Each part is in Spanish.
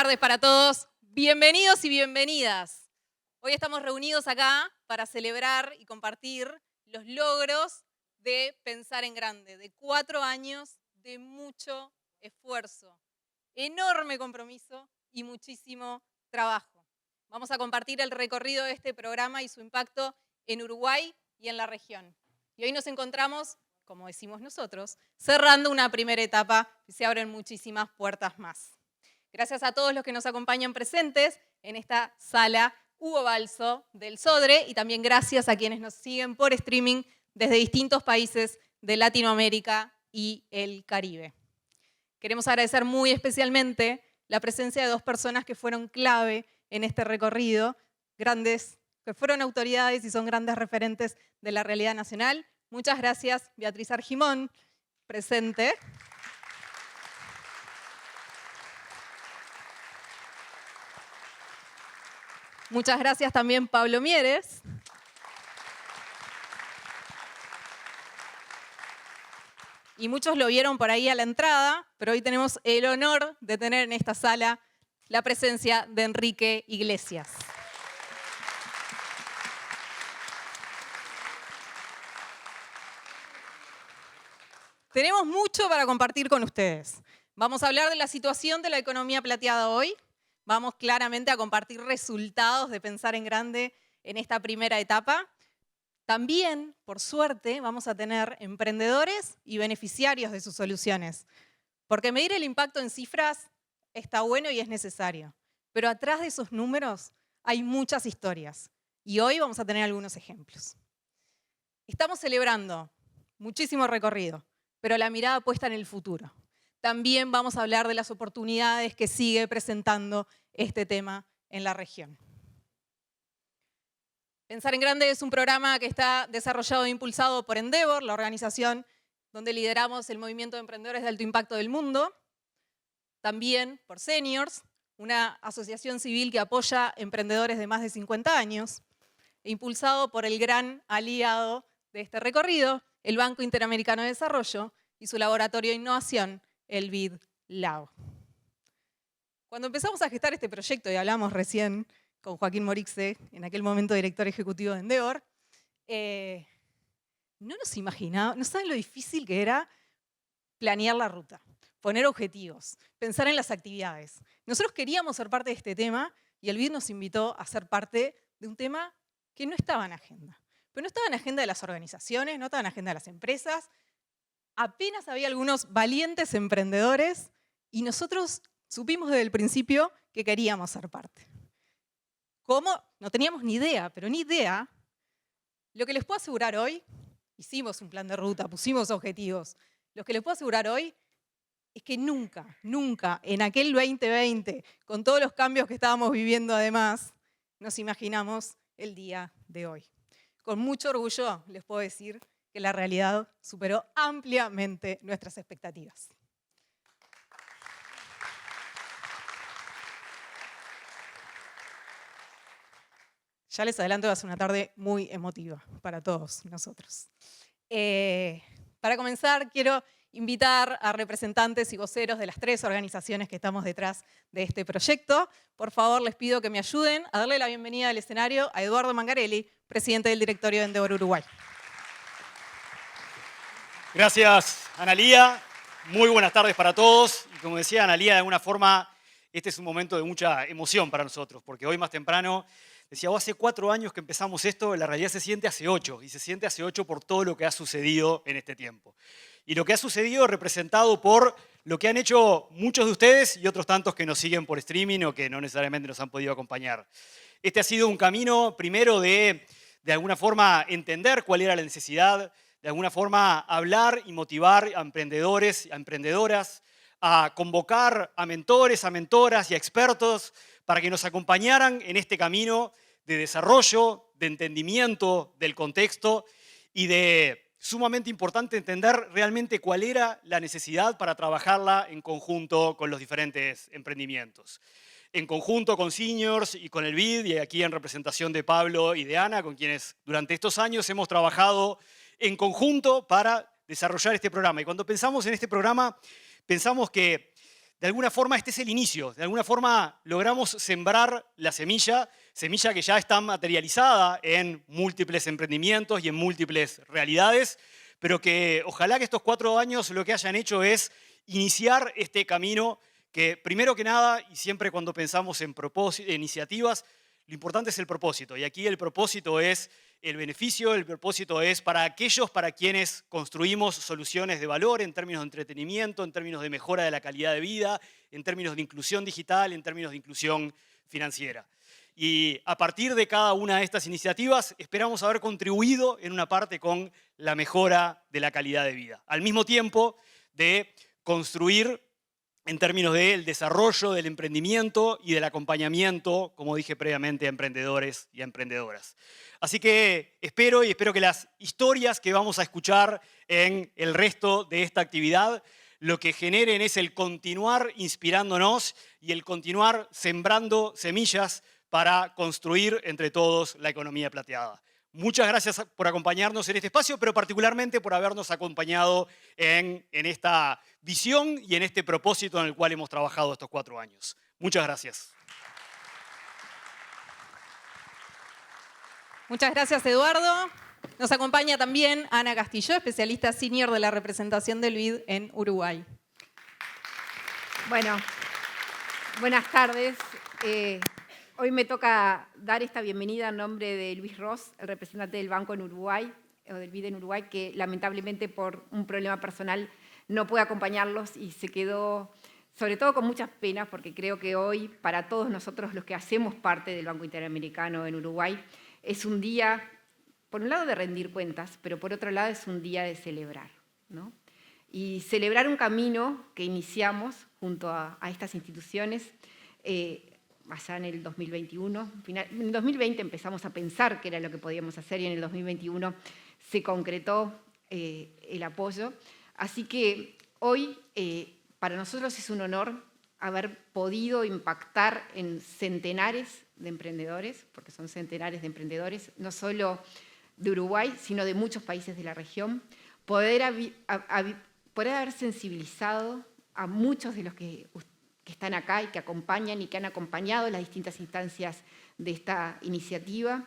tardes para todos. Bienvenidos y bienvenidas. Hoy estamos reunidos acá para celebrar y compartir los logros de Pensar en Grande, de 4 años de mucho esfuerzo, enorme compromiso y muchísimo trabajo. Vamos a compartir el recorrido de este programa y su impacto en Uruguay y en la región. Y hoy nos encontramos, como decimos nosotros, cerrando una primera etapa y se abren muchísimas puertas más. Gracias a todos los que nos acompañan presentes en esta sala Hugo Balso del Sodre y también gracias a quienes nos siguen por streaming desde distintos países de Latinoamérica y el Caribe. Queremos agradecer muy especialmente la presencia de 2 personas que fueron clave en este recorrido, grandes, que fueron autoridades y son grandes referentes de la realidad nacional. Muchas gracias, Beatriz Argimón, presente. Muchas gracias también Pablo Mieres. Y muchos lo vieron por ahí a la entrada, pero hoy tenemos el honor de tener en esta sala la presencia de Enrique Iglesias. Tenemos mucho para compartir con ustedes. Vamos a hablar de la situación de la economía plateada hoy. Vamos claramente a compartir resultados de Pensar en Grande en esta primera etapa. También, por suerte, vamos a tener emprendedores y beneficiarios de sus soluciones. Porque medir el impacto en cifras está bueno y es necesario. Pero atrás de esos números hay muchas historias. Y hoy vamos a tener algunos ejemplos. Estamos celebrando muchísimo recorrido, pero la mirada puesta en el futuro. También vamos a hablar de las oportunidades que sigue presentando este tema en la región. Pensar en Grande es un programa que está desarrollado e impulsado por Endeavor, la organización donde lideramos el movimiento de emprendedores de alto impacto del mundo. También por Seniors, una asociación civil que apoya emprendedores de más de 50 años. E impulsado por el gran aliado de este recorrido, el Banco Interamericano de Desarrollo y su laboratorio de innovación, el BID Lab. Cuando empezamos a gestar este proyecto, y hablamos recién con Joaquín Morixe, en aquel momento director ejecutivo de Endeavor, no nos imaginábamos, no saben lo difícil que era planear la ruta, poner objetivos, pensar en las actividades. Nosotros queríamos ser parte de este tema y el BID nos invitó a ser parte de un tema que no estaba en agenda. Pero no estaba en agenda de las organizaciones, no estaba en agenda de las empresas. Apenas había algunos valientes emprendedores y nosotros supimos desde el principio que queríamos ser parte. ¿Cómo? No teníamos ni idea, pero ni idea. Lo que les puedo asegurar hoy, hicimos un plan de ruta, pusimos objetivos. Lo que les puedo asegurar hoy es que nunca, nunca en aquel 2020, con todos los cambios que estábamos viviendo además, nos imaginamos el día de hoy. Con mucho orgullo les puedo decir que la realidad superó ampliamente nuestras expectativas. Ya les adelanto, va a ser una tarde muy emotiva para todos nosotros. Para comenzar, quiero invitar a representantes y voceros de las 3 organizaciones que estamos detrás de este proyecto. Por favor, les pido que me ayuden a darle la bienvenida al escenario a Eduardo Mangarelli, presidente del directorio de Endeavor Uruguay. Gracias, Analía. Muy buenas tardes para todos. Y como decía Analía, de alguna forma, este es un momento de mucha emoción para nosotros, porque hoy más temprano decía, hace 4 años que empezamos esto, la realidad se siente hace 8, y se siente hace 8 por todo lo que ha sucedido en este tiempo. Y lo que ha sucedido representado por lo que han hecho muchos de ustedes y otros tantos que nos siguen por streaming o que no necesariamente nos han podido acompañar. Este ha sido un camino, primero, de alguna forma entender cuál era la necesidad, de alguna forma hablar y motivar a emprendedores, a emprendedoras, a convocar a mentores, a mentoras y a expertos para que nos acompañaran en este camino de desarrollo, de entendimiento del contexto y de, sumamente importante, entender realmente cuál era la necesidad para trabajarla en conjunto con los diferentes emprendimientos. En conjunto con Seniors y con el BID, y aquí en representación de Pablo y de Ana, con quienes durante estos años hemos trabajado en conjunto para desarrollar este programa. Y cuando pensamos en este programa, pensamos que de alguna forma este es el inicio, de alguna forma logramos sembrar la semilla que ya está materializada en múltiples emprendimientos y en múltiples realidades, pero que ojalá que estos 4 años lo que hayan hecho es iniciar este camino que, primero que nada, y siempre cuando pensamos en iniciativas, lo importante es el propósito. Y aquí el propósito es el beneficio, el propósito es para aquellos para quienes construimos soluciones de valor en términos de entretenimiento, en términos de mejora de la calidad de vida, en términos de inclusión digital, en términos de inclusión financiera. Y a partir de cada una de estas iniciativas esperamos haber contribuido en una parte con la mejora de la calidad de vida. Al mismo tiempo de construir en términos del desarrollo, del emprendimiento y del acompañamiento, como dije previamente, a emprendedores y a emprendedoras. Así que espero que las historias que vamos a escuchar en el resto de esta actividad lo que generen es el continuar inspirándonos y el continuar sembrando semillas para construir entre todos la economía plateada. Muchas gracias por acompañarnos en este espacio, pero particularmente por habernos acompañado en esta visión y en este propósito en el cual hemos trabajado estos 4 años. Muchas gracias. Muchas gracias, Eduardo. Nos acompaña también Ana Castillo, especialista senior de la representación del BID en Uruguay. Bueno, buenas tardes. Hoy me toca dar esta bienvenida en nombre de Luis Ross, el representante del banco en Uruguay, o del BID en Uruguay, que lamentablemente por un problema personal no puede acompañarlos y se quedó, sobre todo con muchas penas, porque creo que hoy, para todos nosotros los que hacemos parte del Banco Interamericano en Uruguay, es un día, por un lado, de rendir cuentas, pero por otro lado es un día de celebrar, ¿no? Y celebrar un camino que iniciamos junto a estas instituciones, allá en el 2021. En el 2020 empezamos a pensar qué era lo que podíamos hacer y en el 2021 se concretó el apoyo. Así que hoy para nosotros es un honor haber podido impactar en centenares de emprendedores, porque son centenares de emprendedores, no solo de Uruguay, sino de muchos países de la región, poder haber sensibilizado a muchos de los que están acá y que acompañan y que han acompañado las distintas instancias de esta iniciativa.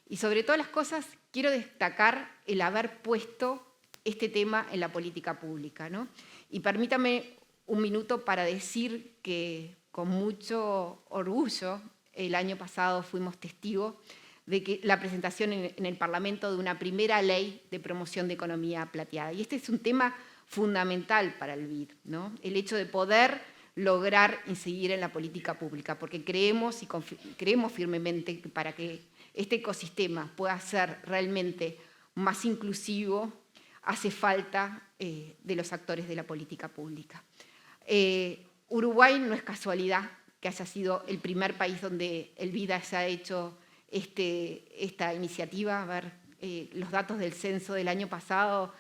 Y sobre todas las cosas, quiero destacar el haber puesto este tema en la política pública, ¿no? Y permítame un minuto para decir que con mucho orgullo el año pasado fuimos testigos de que la presentación en el Parlamento de una primera ley de promoción de economía plateada. Y este es un tema fundamental para el BID, ¿no? El hecho de poder lograr incidir en la política pública, porque creemos firmemente que para que este ecosistema pueda ser realmente más inclusivo, hace falta de los actores de la política pública. Uruguay no es casualidad que haya sido el primer país donde el BID haya hecho esta iniciativa. A ver, los datos del censo del año pasado,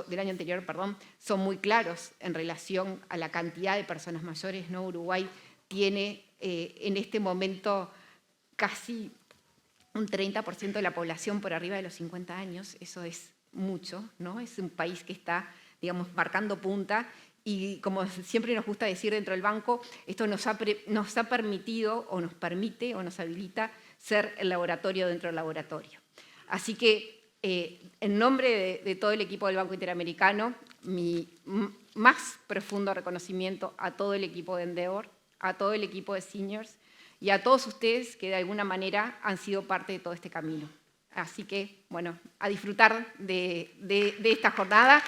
del año anterior, perdón, son muy claros en relación a la cantidad de personas mayores, ¿no? Uruguay tiene en este momento casi un 30% de la población por arriba de los 50 años, eso es mucho, ¿no? Es un país que está, digamos, marcando punta y como siempre nos gusta decir dentro del banco, esto nos ha permitido o nos permite o nos habilita ser el laboratorio dentro del laboratorio. Así que en nombre de todo el equipo del Banco Interamericano, mi más profundo reconocimiento a todo el equipo de Endeavor, a todo el equipo de Seniors y a todos ustedes que de alguna manera han sido parte de todo este camino. Así que, bueno, a disfrutar de esta jornada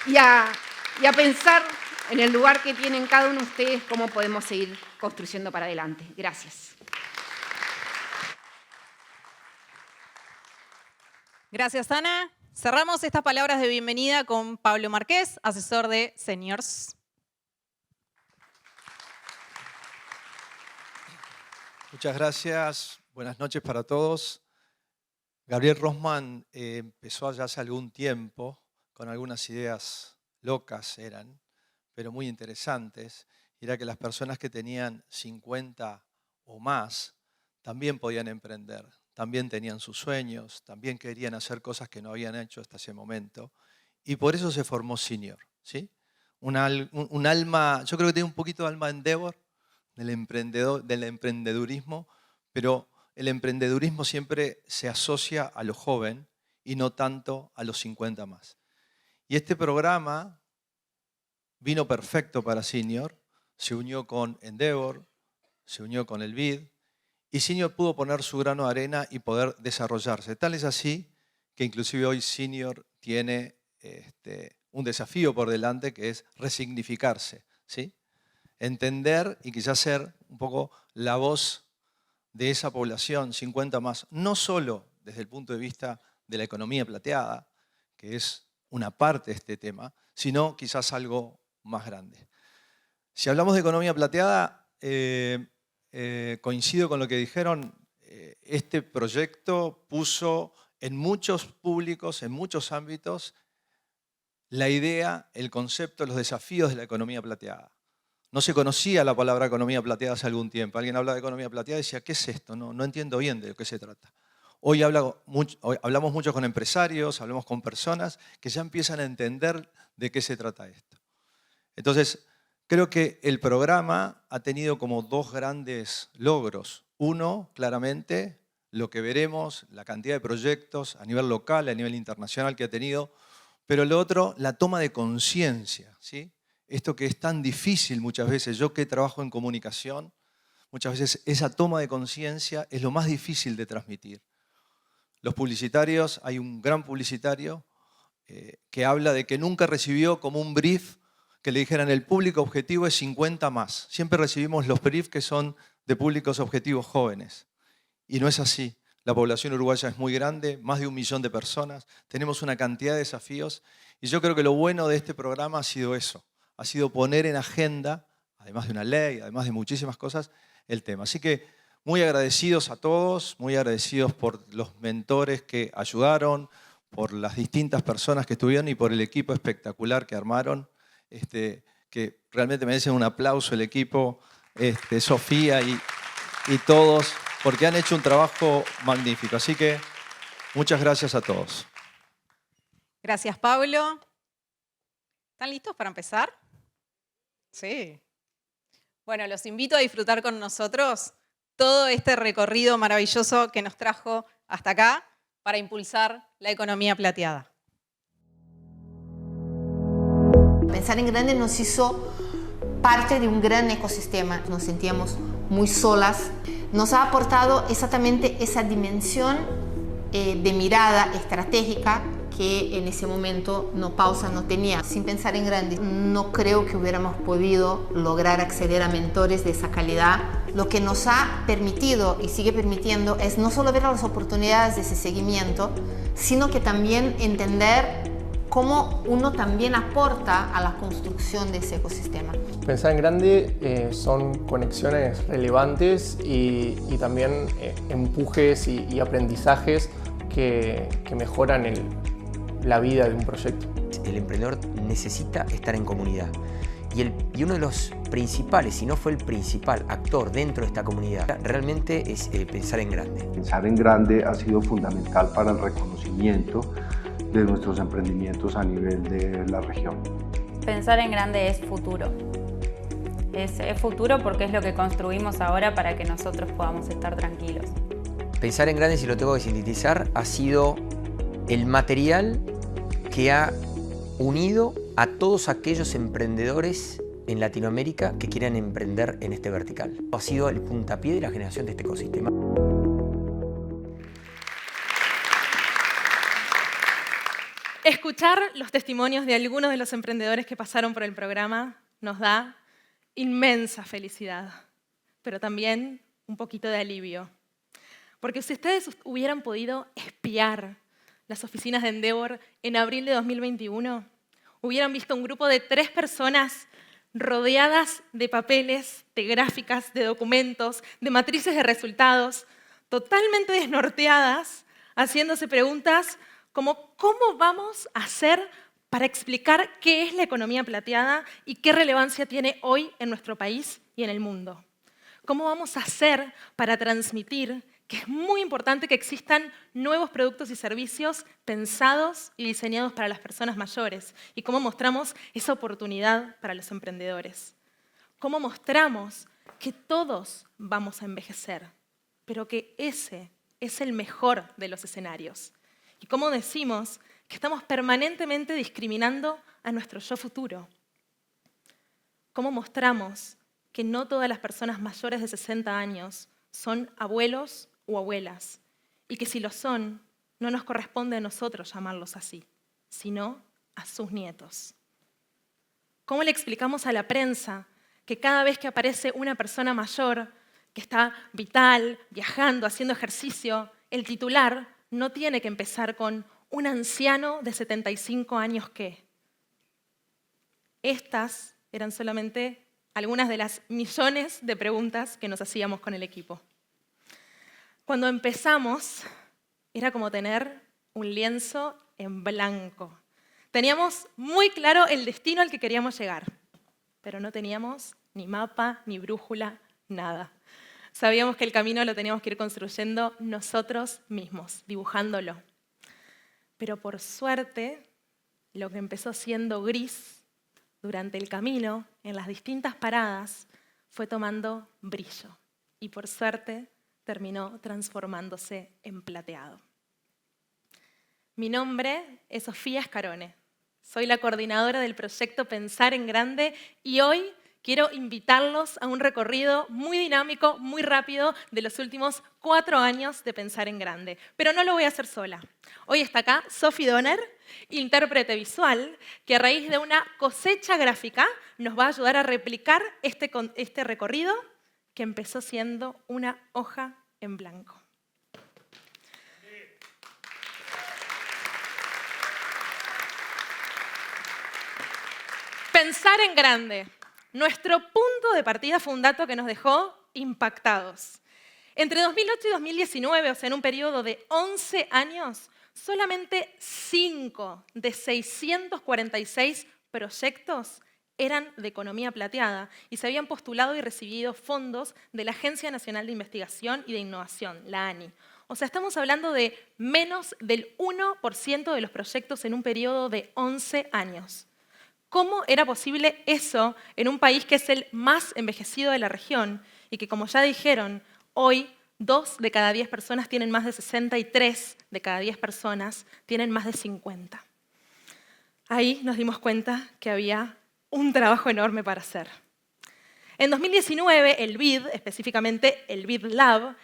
y a pensar en el lugar que tienen cada uno de ustedes, cómo podemos seguir construyendo para adelante. Gracias. Gracias, Ana. Cerramos estas palabras de bienvenida con Pablo Márquez, asesor de Seniors. Muchas gracias. Buenas noches para todos. Gabriel Rossman empezó ya hace algún tiempo con algunas ideas locas, pero muy interesantes. Era que las personas que tenían 50 o más también podían emprender. También tenían sus sueños, también querían hacer cosas que no habían hecho hasta ese momento. Y por eso se formó Senior, ¿sí? un alma, yo creo que tiene un poquito de alma de Endeavor, del emprendedurismo, pero el emprendedurismo siempre se asocia a lo joven y no tanto a los 50 más. Y este programa vino perfecto para Senior, se unió con Endeavor, se unió con el BID, y Senior pudo poner su grano de arena y poder desarrollarse. Tal es así que inclusive hoy Senior tiene un desafío por delante, que es resignificarse, ¿sí? Entender y quizás ser un poco la voz de esa población 50 más, no solo desde el punto de vista de la economía plateada, que es una parte de este tema, sino quizás algo más grande. Si hablamos de economía plateada, coincido con lo que dijeron, este proyecto puso en muchos públicos, en muchos ámbitos, la idea, el concepto, los desafíos de la economía plateada. No se conocía la palabra economía plateada hace algún tiempo. Alguien hablaba de economía plateada y decía, ¿qué es esto? No entiendo bien de qué se trata. Hoy hablamos mucho con empresarios, hablamos con personas que ya empiezan a entender de qué se trata esto. Entonces, creo que el programa ha tenido como dos grandes logros. Uno, claramente, lo que veremos, la cantidad de proyectos a nivel local, a nivel internacional que ha tenido, pero lo otro, la toma de conciencia, ¿sí? Esto que es tan difícil muchas veces, yo que trabajo en comunicación, muchas veces esa toma de conciencia es lo más difícil de transmitir. Los publicitarios, hay un gran publicitario que habla de que nunca recibió como un brief que le dijeran el público objetivo es 50 más. Siempre recibimos los briefs que son de públicos objetivos jóvenes. Y no es así. La población uruguaya es muy grande, más de 1 millón de personas. Tenemos una cantidad de desafíos. Y yo creo que lo bueno de este programa ha sido eso. Ha sido poner en agenda, además de una ley, además de muchísimas cosas, el tema. Así que muy agradecidos a todos, muy agradecidos por los mentores que ayudaron, por las distintas personas que estuvieron y por el equipo espectacular que armaron, que realmente merecen un aplauso el equipo, Sofía y todos, porque han hecho un trabajo magnífico. Así que muchas gracias a todos. Gracias, Pablo. ¿Están listos para empezar? Sí. Bueno, los invito a disfrutar con nosotros todo este recorrido maravilloso que nos trajo hasta acá para impulsar la economía plateada. Pensar en grande nos hizo parte de un gran ecosistema. Nos sentíamos muy solas. Nos ha aportado exactamente esa dimensión de mirada estratégica que en ese momento Pausa no tenía. Sin pensar en grande, no creo que hubiéramos podido lograr acceder a mentores de esa calidad. Lo que nos ha permitido y sigue permitiendo es no solo ver las oportunidades de ese seguimiento, sino que también entender cómo uno también aporta a la construcción de ese ecosistema. Pensar en grande son conexiones relevantes y también empujes y aprendizajes que mejoran la vida de un proyecto. El emprendedor necesita estar en comunidad y uno de los principales, si no fue el principal actor dentro de esta comunidad, realmente es pensar en grande. Pensar en grande ha sido fundamental para el reconocimiento de nuestros emprendimientos a nivel de la región. Pensar en grande es futuro. Es futuro porque es lo que construimos ahora para que nosotros podamos estar tranquilos. Pensar en grande, si lo tengo que sintetizar, ha sido el material que ha unido a todos aquellos emprendedores en Latinoamérica que quieran emprender en este vertical. Ha sido el puntapié de la generación de este ecosistema. Escuchar los testimonios de algunos de los emprendedores que pasaron por el programa nos da inmensa felicidad, pero también un poquito de alivio. Porque si ustedes hubieran podido espiar las oficinas de Endeavor en abril de 2021, hubieran visto un grupo de 3 personas rodeadas de papeles, de gráficas, de documentos, de matrices de resultados, totalmente desnorteadas, haciéndose preguntas como ¿cómo vamos a hacer para explicar qué es la economía plateada y qué relevancia tiene hoy en nuestro país y en el mundo? ¿Cómo vamos a hacer para transmitir que es muy importante que existan nuevos productos y servicios pensados y diseñados para las personas mayores y cómo mostramos esa oportunidad para los emprendedores. Cómo mostramos que todos vamos a envejecer, pero que ese es el mejor de los escenarios. Y cómo decimos que estamos permanentemente discriminando a nuestro yo futuro. Cómo mostramos que no todas las personas mayores de 60 años son abuelos o abuelas, y que si lo son, no nos corresponde a nosotros llamarlos así, sino a sus nietos. ¿Cómo le explicamos a la prensa que cada vez que aparece una persona mayor que está vital, viajando, haciendo ejercicio, el titular no tiene que empezar con un anciano de 75 años que? Estas eran solamente algunas de las millones de preguntas que nos hacíamos con el equipo. Cuando empezamos, era como tener un lienzo en blanco. Teníamos muy claro el destino al que queríamos llegar, pero no teníamos ni mapa, ni brújula, nada. Sabíamos que el camino lo teníamos que ir construyendo nosotros mismos, dibujándolo. Pero por suerte, lo que empezó siendo gris durante el camino, en las distintas paradas, fue tomando brillo. Y por suerte, terminó transformándose en plateado. Mi nombre es Sofía Scarone. Soy la coordinadora del proyecto Pensar en Grande y hoy quiero invitarlos a un recorrido muy dinámico, muy rápido de los últimos 4 años de Pensar en Grande. Pero no lo voy a hacer sola. Hoy está acá Sophie Donner, intérprete visual, que a raíz de una cosecha gráfica nos va a ayudar a replicar este recorrido que empezó siendo una hoja en blanco. Pensar en grande. Nuestro punto de partida fue un dato que nos dejó impactados. Entre 2008 y 2019, o sea, en un periodo de 11 años, solamente 5 de 646 proyectos eran de economía plateada y se habían postulado y recibido fondos de la Agencia Nacional de Investigación y de Innovación, la ANI. O sea, estamos hablando de menos del 1% de los proyectos en un periodo de 11 años. ¿Cómo era posible eso en un país que es el más envejecido de la región y que, como ya dijeron, hoy 2 de cada 10 personas tienen más de 60 y 3 de cada 10 personas tienen más de 50? Ahí nos dimos cuenta que había un trabajo enorme para hacer. En 2019, el BID, específicamente el BID Lab,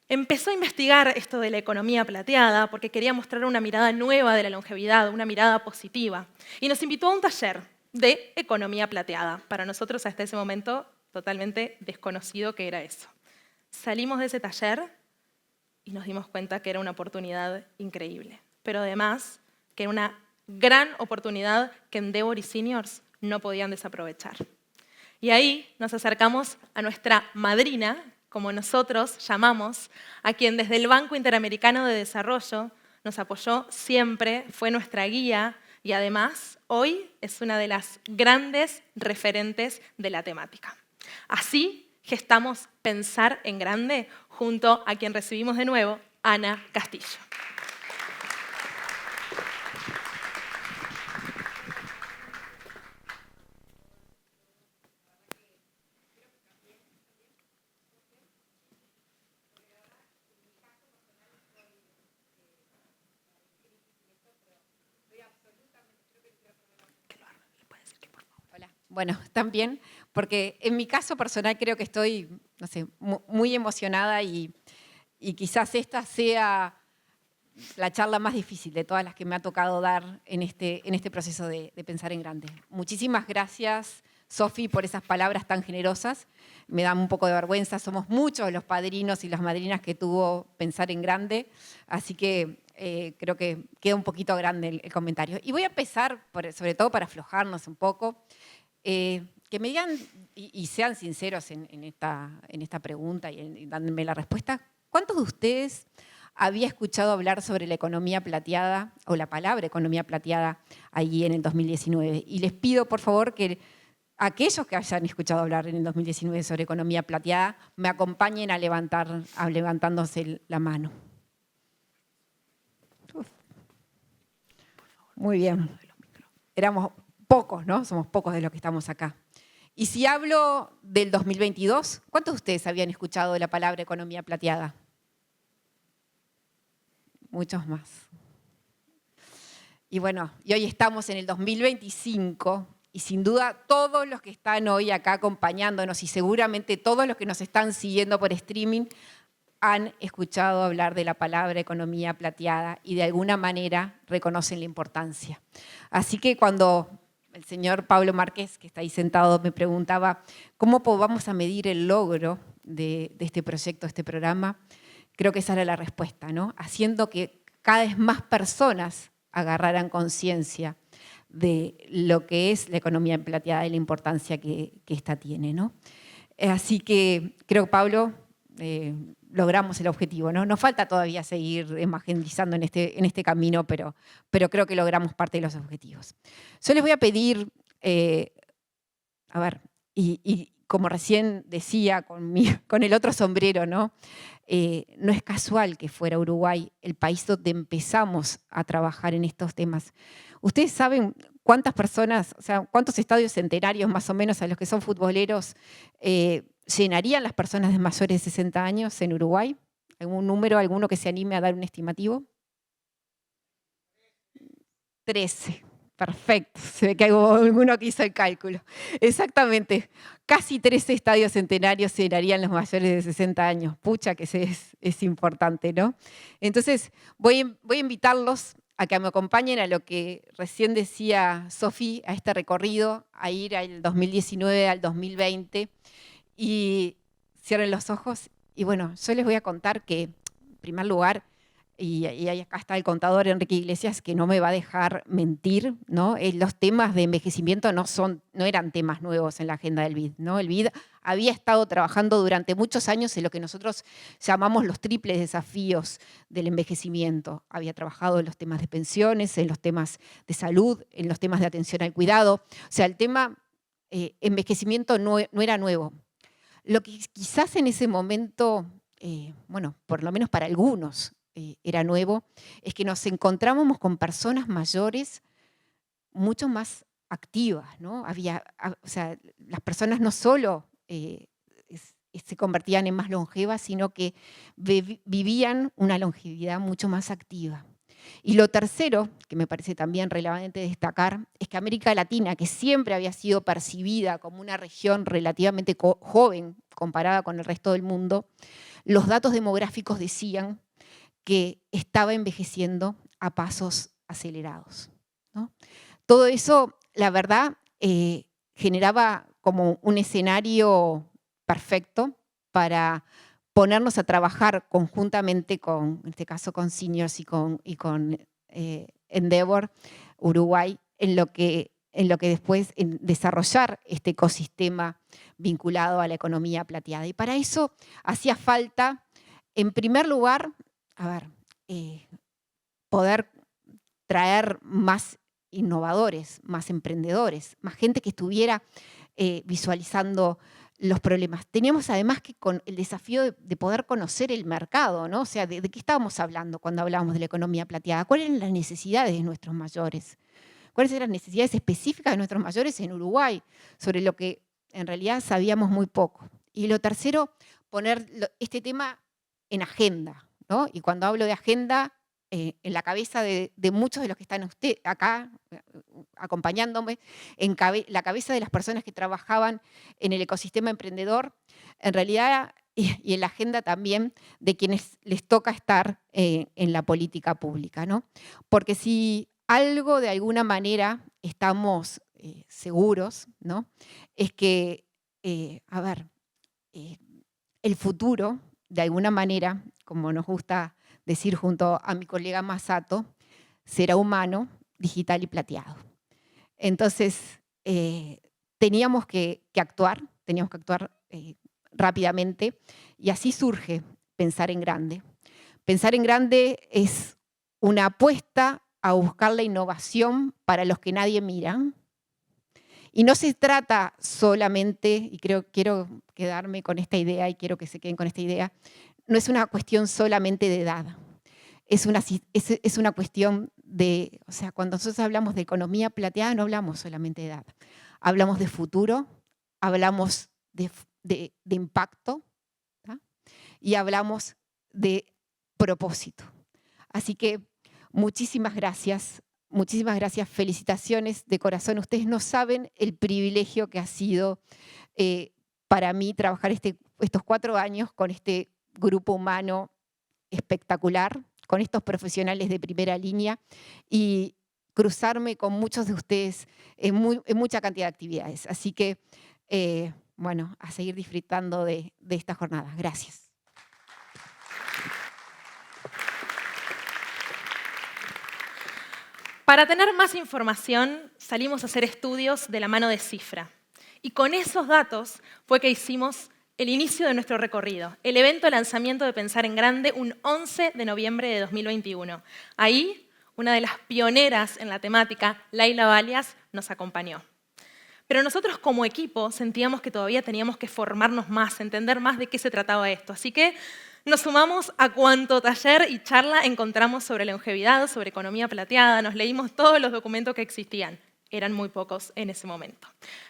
empezó a investigar esto de la economía plateada porque quería mostrar una mirada nueva de la longevidad, una mirada positiva. Y nos invitó a un taller de economía plateada. Para nosotros, hasta ese momento, totalmente desconocido que era eso. Salimos de ese taller y nos dimos cuenta que era una oportunidad increíble. Pero además, que era una gran oportunidad que Endeavor y Seniors no podían desaprovechar. Y ahí nos acercamos a nuestra madrina, como nosotros llamamos, a quien desde el Banco Interamericano de Desarrollo nos apoyó siempre, fue nuestra guía y además hoy es una de las grandes referentes de la temática. Así gestamos Pensar en Grande junto a quien recibimos de nuevo, Ana Castillo. Bueno, también, porque en mi caso personal creo que estoy, no sé, muy emocionada y quizás esta sea la charla más difícil de todas las que me ha tocado dar en este proceso de Pensar en Grande. Muchísimas gracias, Sophie, por esas palabras tan generosas. Me da un poco de vergüenza, somos muchos los padrinos y las madrinas que tuvo Pensar en Grande, así que creo que queda un poquito grande el comentario. Y voy a empezar, sobre todo para aflojarnos un poco, que me digan y sean sinceros en esta pregunta y dándome la respuesta. ¿Cuántos de ustedes había escuchado hablar sobre la economía plateada o la palabra economía plateada allí en el 2019? Y les pido, por favor, que aquellos que hayan escuchado hablar en el 2019 sobre economía plateada me acompañen levantándose la mano. Uf. Muy bien. Éramos pocos, ¿no? Somos pocos de los que estamos acá. Y si hablo del 2022, ¿cuántos de ustedes habían escuchado la palabra economía plateada? Muchos más. Y bueno, y hoy estamos en el 2025 y sin duda todos los que están hoy acá acompañándonos y seguramente todos los que nos están siguiendo por streaming han escuchado hablar de la palabra economía plateada y de alguna manera reconocen la importancia. Así que cuando el señor Pablo Márquez, que está ahí sentado, me preguntaba cómo vamos a medir el logro de este proyecto, de este programa, creo que esa era la respuesta, ¿no? Haciendo que cada vez más personas agarraran conciencia de lo que es la economía plateada y la importancia que ésta tiene, ¿no? Así que creo, Pablo, logramos el objetivo, ¿no? Nos falta todavía seguir evangelizando en este camino, pero creo que logramos parte de los objetivos. Yo les voy a pedir, a ver, y como recién decía con el otro sombrero, ¿no? No es casual que fuera Uruguay el país donde empezamos a trabajar en estos temas. ¿Ustedes saben cuántas personas, o sea, cuántos estadios centenarios más o menos a los que son futboleros llenarían las personas de mayores de 60 años en Uruguay? ¿Algún número, alguno que se anime a dar un estimativo? 13. Perfecto, se ve que hay alguno que hizo el cálculo. Exactamente, casi 13 estadios centenarios llenarían los mayores de 60 años. Pucha que es importante, ¿no? Entonces voy a invitarlos a que me acompañen a lo que recién decía Sofi, a este recorrido, a ir al 2019 al 2020 y cierren los ojos. Y bueno, yo les voy a contar que, en primer lugar, y acá está el contador Enrique Iglesias, que no me va a dejar mentir, ¿no? Los temas de envejecimiento no eran temas nuevos en la agenda del BID, ¿no? El BID había estado trabajando durante muchos años en lo que nosotros llamamos los triples desafíos del envejecimiento. Había trabajado en los temas de pensiones, en los temas de salud, en los temas de atención al cuidado. O sea, el tema envejecimiento no era nuevo. Lo que quizás en ese momento, bueno, por lo menos para algunos, era nuevo, es que nos encontrábamos con personas mayores mucho más activas, ¿no? O sea, las personas no solo se convertían en más longevas, sino que vivían una longevidad mucho más activa. Y lo tercero, que me parece también relevante destacar, es que América Latina, que siempre había sido percibida como una región relativamente joven comparada con el resto del mundo, los datos demográficos decían que estaba envejeciendo a pasos acelerados, ¿no? Todo eso, la verdad, generaba como un escenario perfecto para ponernos a trabajar conjuntamente con, en este caso, con Seniors y con Endeavor Uruguay, en lo que después en desarrollar este ecosistema vinculado a la economía plateada. Y para eso hacía falta, en primer lugar, poder traer más innovadores, más emprendedores, más gente que estuviera visualizando los problemas. Teníamos además que con el desafío de poder conocer el mercado, ¿no? O sea, ¿de qué estábamos hablando cuando hablábamos de la economía plateada? ¿Cuáles eran las necesidades de nuestros mayores? ¿Cuáles eran las necesidades específicas de nuestros mayores en Uruguay? Sobre lo que en realidad sabíamos muy poco. Y lo tercero, poner este tema en agenda, ¿no? Y cuando hablo de agenda, en la cabeza de muchos de los que están acá acompañándome, en la cabeza de las personas que trabajaban en el ecosistema emprendedor, en realidad, y en la agenda también de quienes les toca estar en la política pública, ¿no? Porque si algo de alguna manera estamos seguros, ¿no? Es que, el futuro, de alguna manera, como nos gusta decir junto a mi colega Masato, será humano, digital y plateado. Entonces, teníamos que actuar rápidamente y así surge Pensar en Grande. Pensar en Grande es una apuesta a buscar la innovación para los que nadie mira Y no se trata solamente, y quiero quedarme con esta idea y quiero que se queden con esta idea, no es una cuestión solamente de edad. Es una cuestión de, o sea, cuando nosotros hablamos de economía plateada no hablamos solamente de edad. Hablamos de futuro, hablamos de impacto, ¿tá? Y hablamos de propósito. Así que muchísimas gracias, felicitaciones de corazón. Ustedes no saben el privilegio que ha sido para mí trabajar estos 4 años con este grupo humano espectacular, con estos profesionales de primera línea y cruzarme con muchos de ustedes en mucha cantidad de actividades. Así que, bueno, a seguir disfrutando de esta jornada. Gracias. Para tener más información, salimos a hacer estudios de la mano de Cifra. Y con esos datos fue que hicimos el inicio de nuestro recorrido, el evento de lanzamiento de Pensar en Grande, un 11 de noviembre de 2021. Ahí, una de las pioneras en la temática, Laila Valias, nos acompañó. Pero nosotros como equipo sentíamos que todavía teníamos que formarnos más, entender más de qué se trataba esto. Así que nos sumamos a cuanto taller y charla encontramos sobre longevidad, sobre economía plateada, nos leímos todos los documentos que existían. Eran muy pocos en ese momento.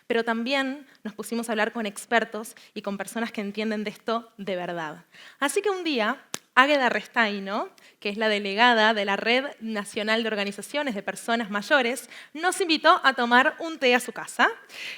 Pero también nos pusimos a hablar con expertos y con personas que entienden de esto de verdad. Así que un día, Águeda Restaino, que es la delegada de la Red Nacional de Organizaciones de Personas Mayores, nos invitó a tomar un té a su casa.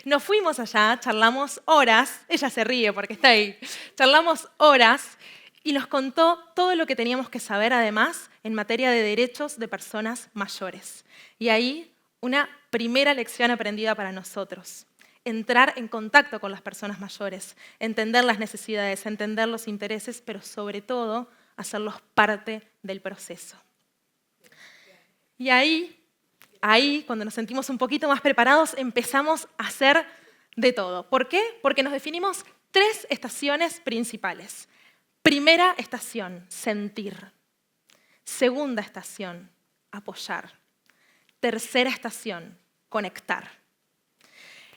Nos fuimos allá, charlamos horas, ella se ríe porque está ahí, charlamos horas y nos contó todo lo que teníamos que saber además en materia de derechos de personas mayores. Y ahí una primera lección aprendida para nosotros. Entrar en contacto con las personas mayores, entender las necesidades, entender los intereses, pero sobre todo hacerlos parte del proceso. Y ahí, cuando nos sentimos un poquito más preparados, empezamos a hacer de todo. ¿Por qué? Porque nos definimos 3 estaciones principales. Primera estación, sentir. Segunda estación, apoyar. Tercera estación, conectar.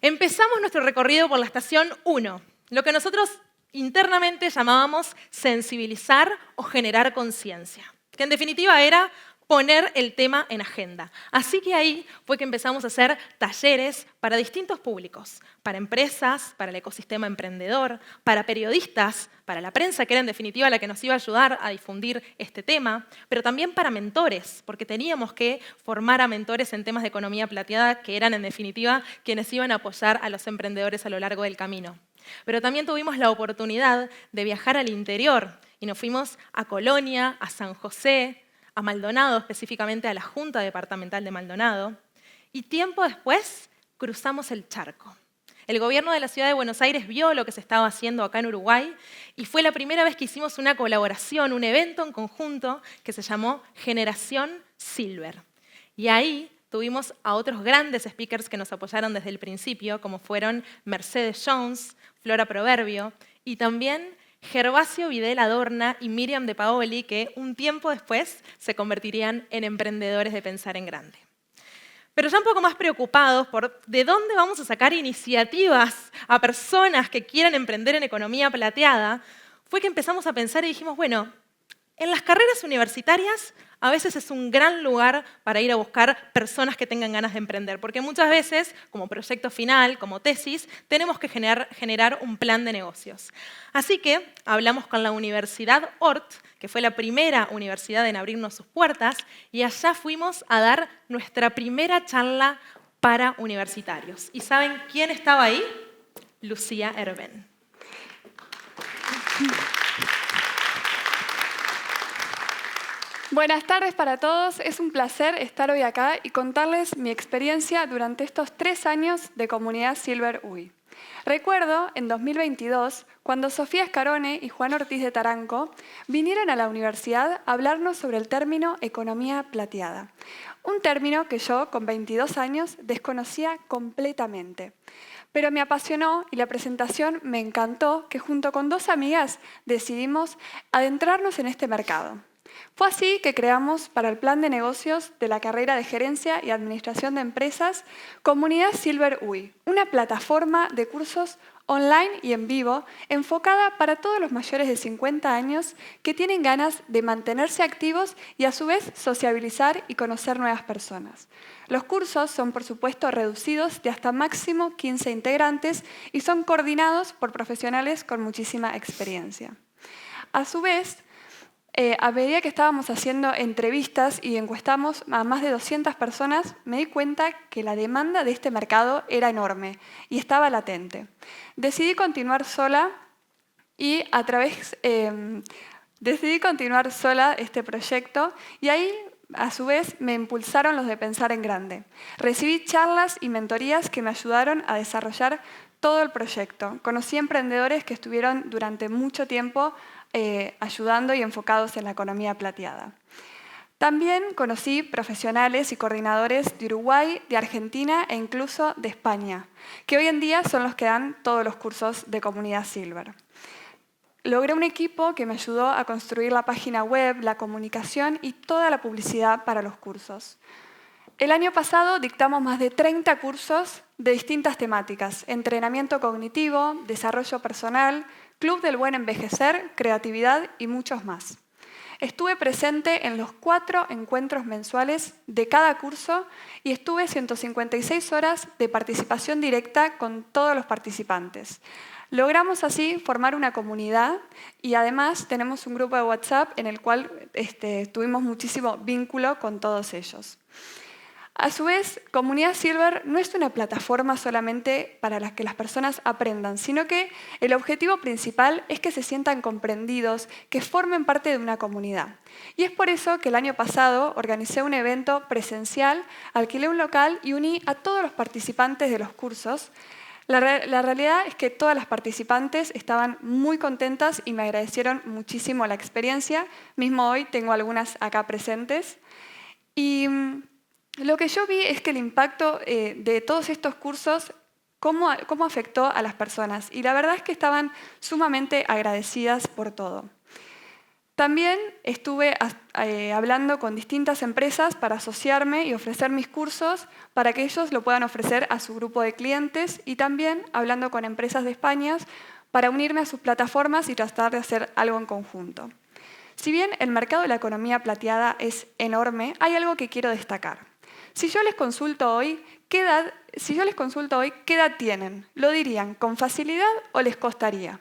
Empezamos nuestro recorrido por la estación 1, lo que nosotros internamente llamábamos sensibilizar o generar conciencia, que en definitiva era poner el tema en agenda. Así que ahí fue que empezamos a hacer talleres para distintos públicos, para empresas, para el ecosistema emprendedor, para periodistas, para la prensa, que era en definitiva la que nos iba a ayudar a difundir este tema, pero también para mentores, porque teníamos que formar a mentores en temas de economía plateada, que eran en definitiva quienes iban a apoyar a los emprendedores a lo largo del camino. Pero también tuvimos la oportunidad de viajar al interior y nos fuimos a Colonia, a San José, a Maldonado, específicamente a la Junta Departamental de Maldonado, y tiempo después cruzamos el charco. El gobierno de la ciudad de Buenos Aires vio lo que se estaba haciendo acá en Uruguay y fue la primera vez que hicimos una colaboración, un evento en conjunto que se llamó Generación Silver. Y ahí tuvimos a otros grandes speakers que nos apoyaron desde el principio, como fueron Mercedes Jones, Flora Proverbio y también Gervasio Videla Adorna y Miriam de Paoli, que un tiempo después se convertirían en emprendedores de Pensar en Grande. Pero ya un poco más preocupados por de dónde vamos a sacar iniciativas a personas que quieran emprender en economía plateada, fue que empezamos a pensar y dijimos, bueno, en las carreras universitarias a veces es un gran lugar para ir a buscar personas que tengan ganas de emprender, porque muchas veces, como proyecto final, como tesis, tenemos que generar un plan de negocios. Así que hablamos con la Universidad Ort, que fue la primera universidad en abrirnos sus puertas, y allá fuimos a dar nuestra primera charla para universitarios. ¿Y saben quién estaba ahí? Lucía Herben. Buenas tardes para todos, es un placer estar hoy acá y contarles mi experiencia durante estos 3 años de Comunidad Silver UI. Recuerdo en 2022 cuando Sofía Escarone y Juan Ortiz de Taranco vinieron a la universidad a hablarnos sobre el término economía plateada, un término que yo con 22 años desconocía completamente. Pero me apasionó y la presentación me encantó que junto con 2 amigas decidimos adentrarnos en este mercado. Fue así que creamos para el plan de negocios de la carrera de Gerencia y Administración de Empresas Comunidad Silver UI, una plataforma de cursos online y en vivo enfocada para todos los mayores de 50 años que tienen ganas de mantenerse activos y a su vez sociabilizar y conocer nuevas personas. Los cursos son, por supuesto, reducidos de hasta máximo 15 integrantes y son coordinados por profesionales con muchísima experiencia. A su vez, a medida que estábamos haciendo entrevistas y encuestamos a más de 200 personas, me di cuenta que la demanda de este mercado era enorme y estaba latente. Decidí continuar sola y decidí continuar sola este proyecto y ahí, a su vez, me impulsaron los de Pensar en Grande. Recibí charlas y mentorías que me ayudaron a desarrollar todo el proyecto. Conocí emprendedores que estuvieron durante mucho tiempo ayudando y enfocados en la economía plateada. También conocí profesionales y coordinadores de Uruguay, de Argentina e incluso de España, que hoy en día son los que dan todos los cursos de Comunidad Silver. Logré un equipo que me ayudó a construir la página web, la comunicación y toda la publicidad para los cursos. El año pasado dictamos más de 30 cursos de distintas temáticas: entrenamiento cognitivo, desarrollo personal, Club del Buen Envejecer, creatividad y muchos más. Estuve presente en los 4 encuentros mensuales de cada curso y estuve 156 horas de participación directa con todos los participantes. Logramos así formar una comunidad y además tenemos un grupo de WhatsApp en el cual tuvimos muchísimo vínculo con todos ellos. A su vez, Comunidad Silver no es una plataforma solamente para que las personas aprendan, sino que el objetivo principal es que se sientan comprendidos, que formen parte de una comunidad. Y es por eso que el año pasado organicé un evento presencial, alquilé un local y uní a todos los participantes de los cursos. La realidad es que todas las participantes estaban muy contentas y me agradecieron muchísimo la experiencia. Mismo hoy tengo algunas acá presentes. Y lo que yo vi es que el impacto de todos estos cursos, cómo afectó a las personas. Y la verdad es que estaban sumamente agradecidas por todo. También estuve hablando con distintas empresas para asociarme y ofrecer mis cursos para que ellos lo puedan ofrecer a su grupo de clientes y también hablando con empresas de España para unirme a sus plataformas y tratar de hacer algo en conjunto. Si bien el mercado de la economía plateada es enorme, hay algo que quiero destacar. Si yo les consulto hoy, ¿qué edad tienen? ¿Lo dirían con facilidad o les costaría?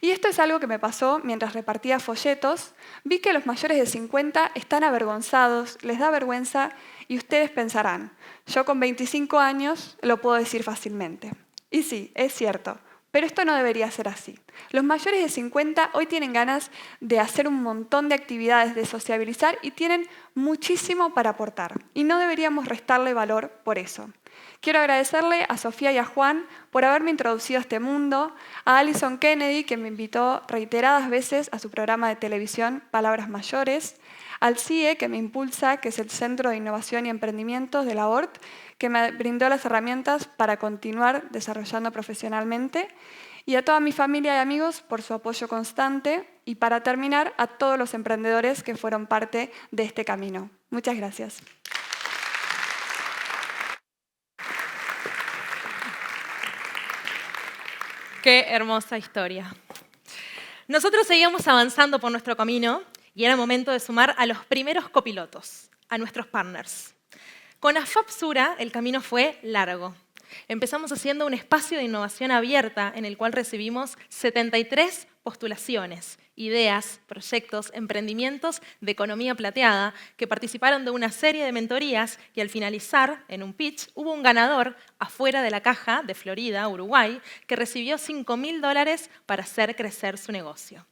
Y esto es algo que me pasó mientras repartía folletos. Vi que los mayores de 50 están avergonzados, les da vergüenza y ustedes pensarán, yo con 25 años lo puedo decir fácilmente. Y sí, es cierto. Pero esto no debería ser así. Los mayores de 50 hoy tienen ganas de hacer un montón de actividades, de sociabilizar y tienen muchísimo para aportar. Y no deberíamos restarle valor por eso. Quiero agradecerle a Sofía y a Juan por haberme introducido a este mundo, a Alison Kennedy, que me invitó reiteradas veces a su programa de televisión Palabras Mayores, al CIE, que me impulsa, que es el Centro de Innovación y Emprendimientos de la ORT, que me brindó las herramientas para continuar desarrollando profesionalmente, y a toda mi familia y amigos por su apoyo constante, y para terminar, a todos los emprendedores que fueron parte de este camino. Muchas gracias. Qué hermosa historia. Nosotros seguíamos avanzando por nuestro camino y era momento de sumar a los primeros copilotos, a nuestros partners. Con AFAP Sura el camino fue largo. Empezamos haciendo un espacio de innovación abierta en el cual recibimos 73 postulaciones, ideas, proyectos, emprendimientos de economía plateada que participaron de una serie de mentorías y al finalizar, en un pitch, hubo un ganador afuera de la caja de Florida, Uruguay, que recibió $5.000 para hacer crecer su negocio.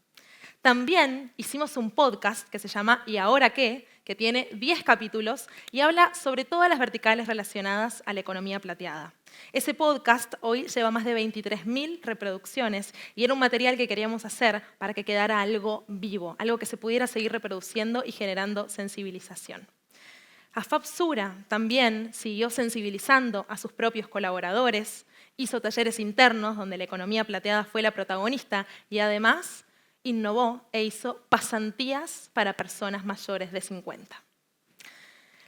También hicimos un podcast que se llama ¿Y ahora qué?, que tiene 10 capítulos y habla sobre todas las verticales relacionadas a la economía plateada. Ese podcast hoy lleva más de 23.000 reproducciones y era un material que queríamos hacer para que quedara algo vivo, algo que se pudiera seguir reproduciendo y generando sensibilización. AFAP Sura también siguió sensibilizando a sus propios colaboradores, hizo talleres internos donde la economía plateada fue la protagonista y además innovó e hizo pasantías para personas mayores de 50.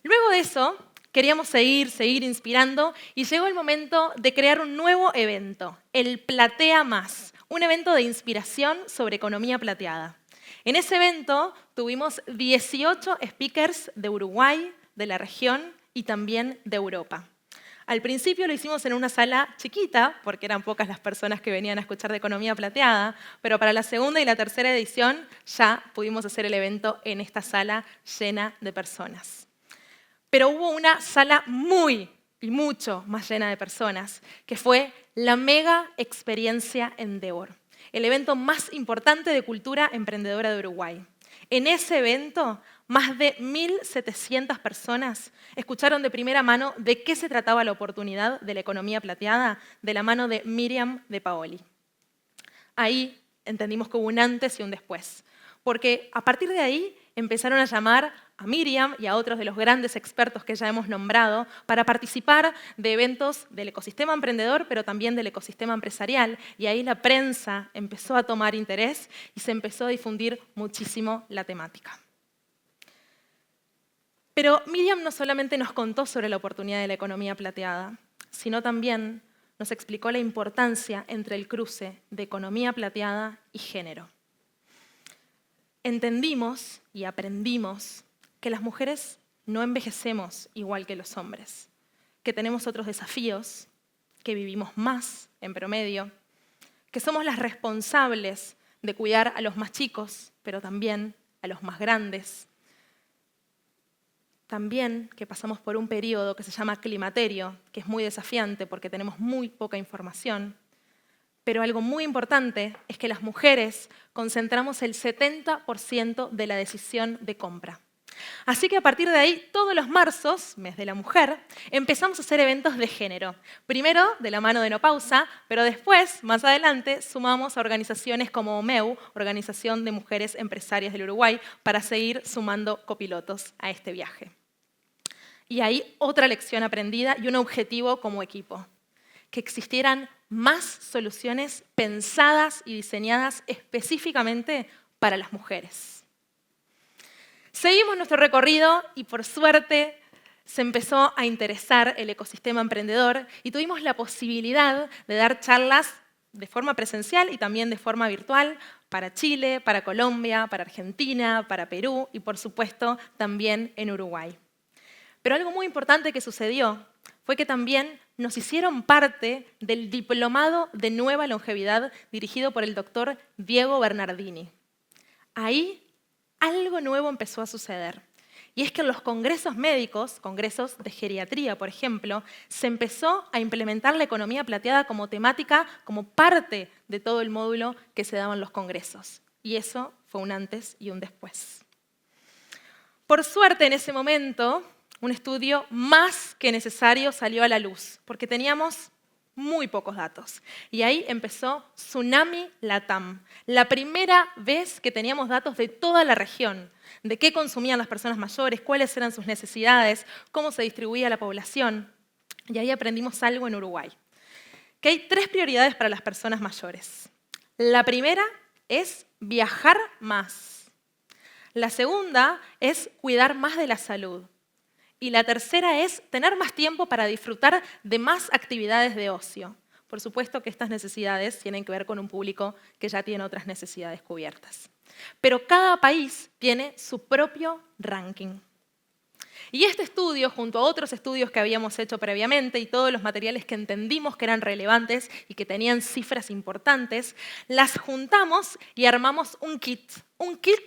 Luego de eso, queríamos seguir inspirando y llegó el momento de crear un nuevo evento, el Platea Más, un evento de inspiración sobre economía plateada. En ese evento tuvimos 18 speakers de Uruguay, de la región y también de Europa. Al principio lo hicimos en una sala chiquita, porque eran pocas las personas que venían a escuchar de economía plateada, pero para la segunda y la tercera edición ya pudimos hacer el evento en esta sala llena de personas. Pero hubo una sala mucho más llena de personas, que fue la Mega Experiencia Endeavor, el evento más importante de cultura emprendedora de Uruguay. En ese evento, más de 1.700 personas escucharon de primera mano de qué se trataba la oportunidad de la economía plateada de la mano de Miriam de Paoli. Ahí entendimos que hubo un antes y un después, porque a partir de ahí empezaron a llamar a Miriam y a otros de los grandes expertos que ya hemos nombrado para participar de eventos del ecosistema emprendedor, pero también del ecosistema empresarial. Y ahí la prensa empezó a tomar interés y se empezó a difundir muchísimo la temática. Pero Miriam no solamente nos contó sobre la oportunidad de la economía plateada, sino también nos explicó la importancia entre el cruce de economía plateada y género. Entendimos y aprendimos que las mujeres no envejecemos igual que los hombres, que tenemos otros desafíos, que vivimos más en promedio, que somos las responsables de cuidar a los más chicos, pero también a los más grandes. También que pasamos por un periodo que se llama climaterio, que es muy desafiante porque tenemos muy poca información. Pero algo muy importante es que las mujeres concentramos el 70% de la decisión de compra. Así que a partir de ahí, todos los marzos, mes de la mujer, empezamos a hacer eventos de género. Primero de la mano de No Pausa, pero después, más adelante, sumamos a organizaciones como OMEU, Organización de Mujeres Empresarias del Uruguay, para seguir sumando copilotos a este viaje. Y ahí otra lección aprendida y un objetivo como equipo, que existieran más soluciones pensadas y diseñadas específicamente para las mujeres. Seguimos nuestro recorrido y por suerte se empezó a interesar el ecosistema emprendedor y tuvimos la posibilidad de dar charlas de forma presencial y también de forma virtual para Chile, para Colombia, para Argentina, para Perú y por supuesto también en Uruguay. Pero algo muy importante que sucedió fue que también nos hicieron parte del Diplomado de Nueva Longevidad dirigido por el doctor Diego Bernardini. Ahí algo nuevo empezó a suceder. Y es que en los congresos médicos, congresos de geriatría, por ejemplo, se empezó a implementar la economía plateada como temática, como parte de todo el módulo que se daba en los congresos. Y eso fue un antes y un después. Por suerte, en ese momento, un estudio más que necesario salió a la luz, porque teníamos muy pocos datos. Y ahí empezó Tsunami Latam, la primera vez que teníamos datos de toda la región, de qué consumían las personas mayores, cuáles eran sus necesidades, cómo se distribuía la población. Y ahí aprendimos algo en Uruguay, que hay 3 prioridades para las personas mayores. La primera es viajar más. La segunda es cuidar más de la salud. Y la tercera es tener más tiempo para disfrutar de más actividades de ocio. Por supuesto que estas necesidades tienen que ver con un público que ya tiene otras necesidades cubiertas. Pero cada país tiene su propio ranking. Y este estudio, junto a otros estudios que habíamos hecho previamente y todos los materiales que entendimos que eran relevantes y que tenían cifras importantes, las juntamos y armamos un kit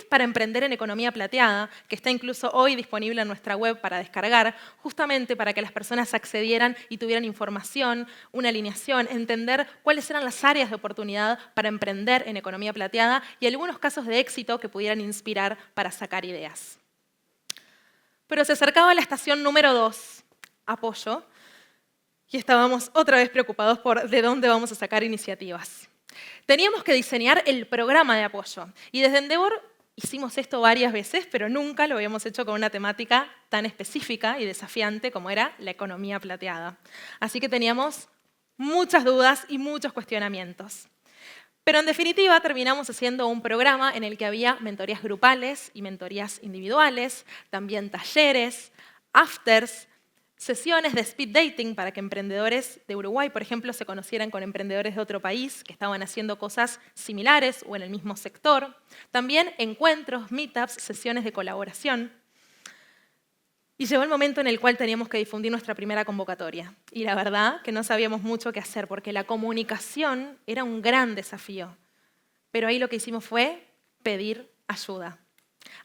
para emprender en economía plateada, que está incluso hoy disponible en nuestra web para descargar, justamente para que las personas accedieran y tuvieran información, una alineación, entender cuáles eran las áreas de oportunidad para emprender en economía plateada y algunos casos de éxito que pudieran inspirar para sacar ideas. Pero se acercaba la estación número 2, apoyo, y estábamos otra vez preocupados por de dónde vamos a sacar iniciativas. Teníamos que diseñar el programa de apoyo, y desde Endeavor hicimos esto varias veces, pero nunca lo habíamos hecho con una temática tan específica y desafiante como era la economía plateada. Así que teníamos muchas dudas y muchos cuestionamientos. Pero en definitiva terminamos haciendo un programa en el que había mentorías grupales y mentorías individuales, también talleres, afters, sesiones de speed dating para que emprendedores de Uruguay, por ejemplo, se conocieran con emprendedores de otro país que estaban haciendo cosas similares o en el mismo sector. También encuentros, meetups, sesiones de colaboración. Y llegó el momento en el cual teníamos que difundir nuestra primera convocatoria. Y la verdad que no sabíamos mucho qué hacer porque la comunicación era un gran desafío. Pero ahí lo que hicimos fue pedir ayuda.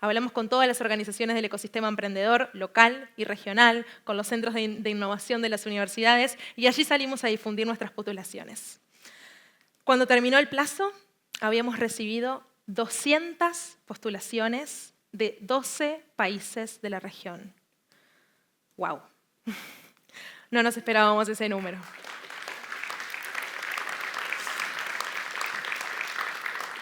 Hablamos con todas las organizaciones del ecosistema emprendedor, local y regional, con los centros de innovación de las universidades, y allí salimos a difundir nuestras postulaciones. Cuando terminó el plazo, habíamos recibido 200 postulaciones de 12 países de la región. ¡Wow! No nos esperábamos ese número.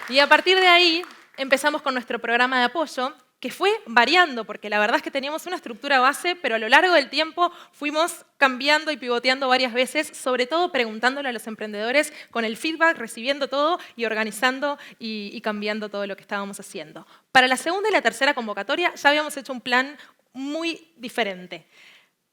Y a partir de ahí, empezamos con nuestro programa de apoyo, que fue variando, porque la verdad es que teníamos una estructura base, pero a lo largo del tiempo fuimos cambiando y pivoteando varias veces, sobre todo preguntándole a los emprendedores con el feedback, recibiendo todo y organizando y cambiando todo lo que estábamos haciendo. Para la segunda y la tercera convocatoria ya habíamos hecho un plan muy diferente.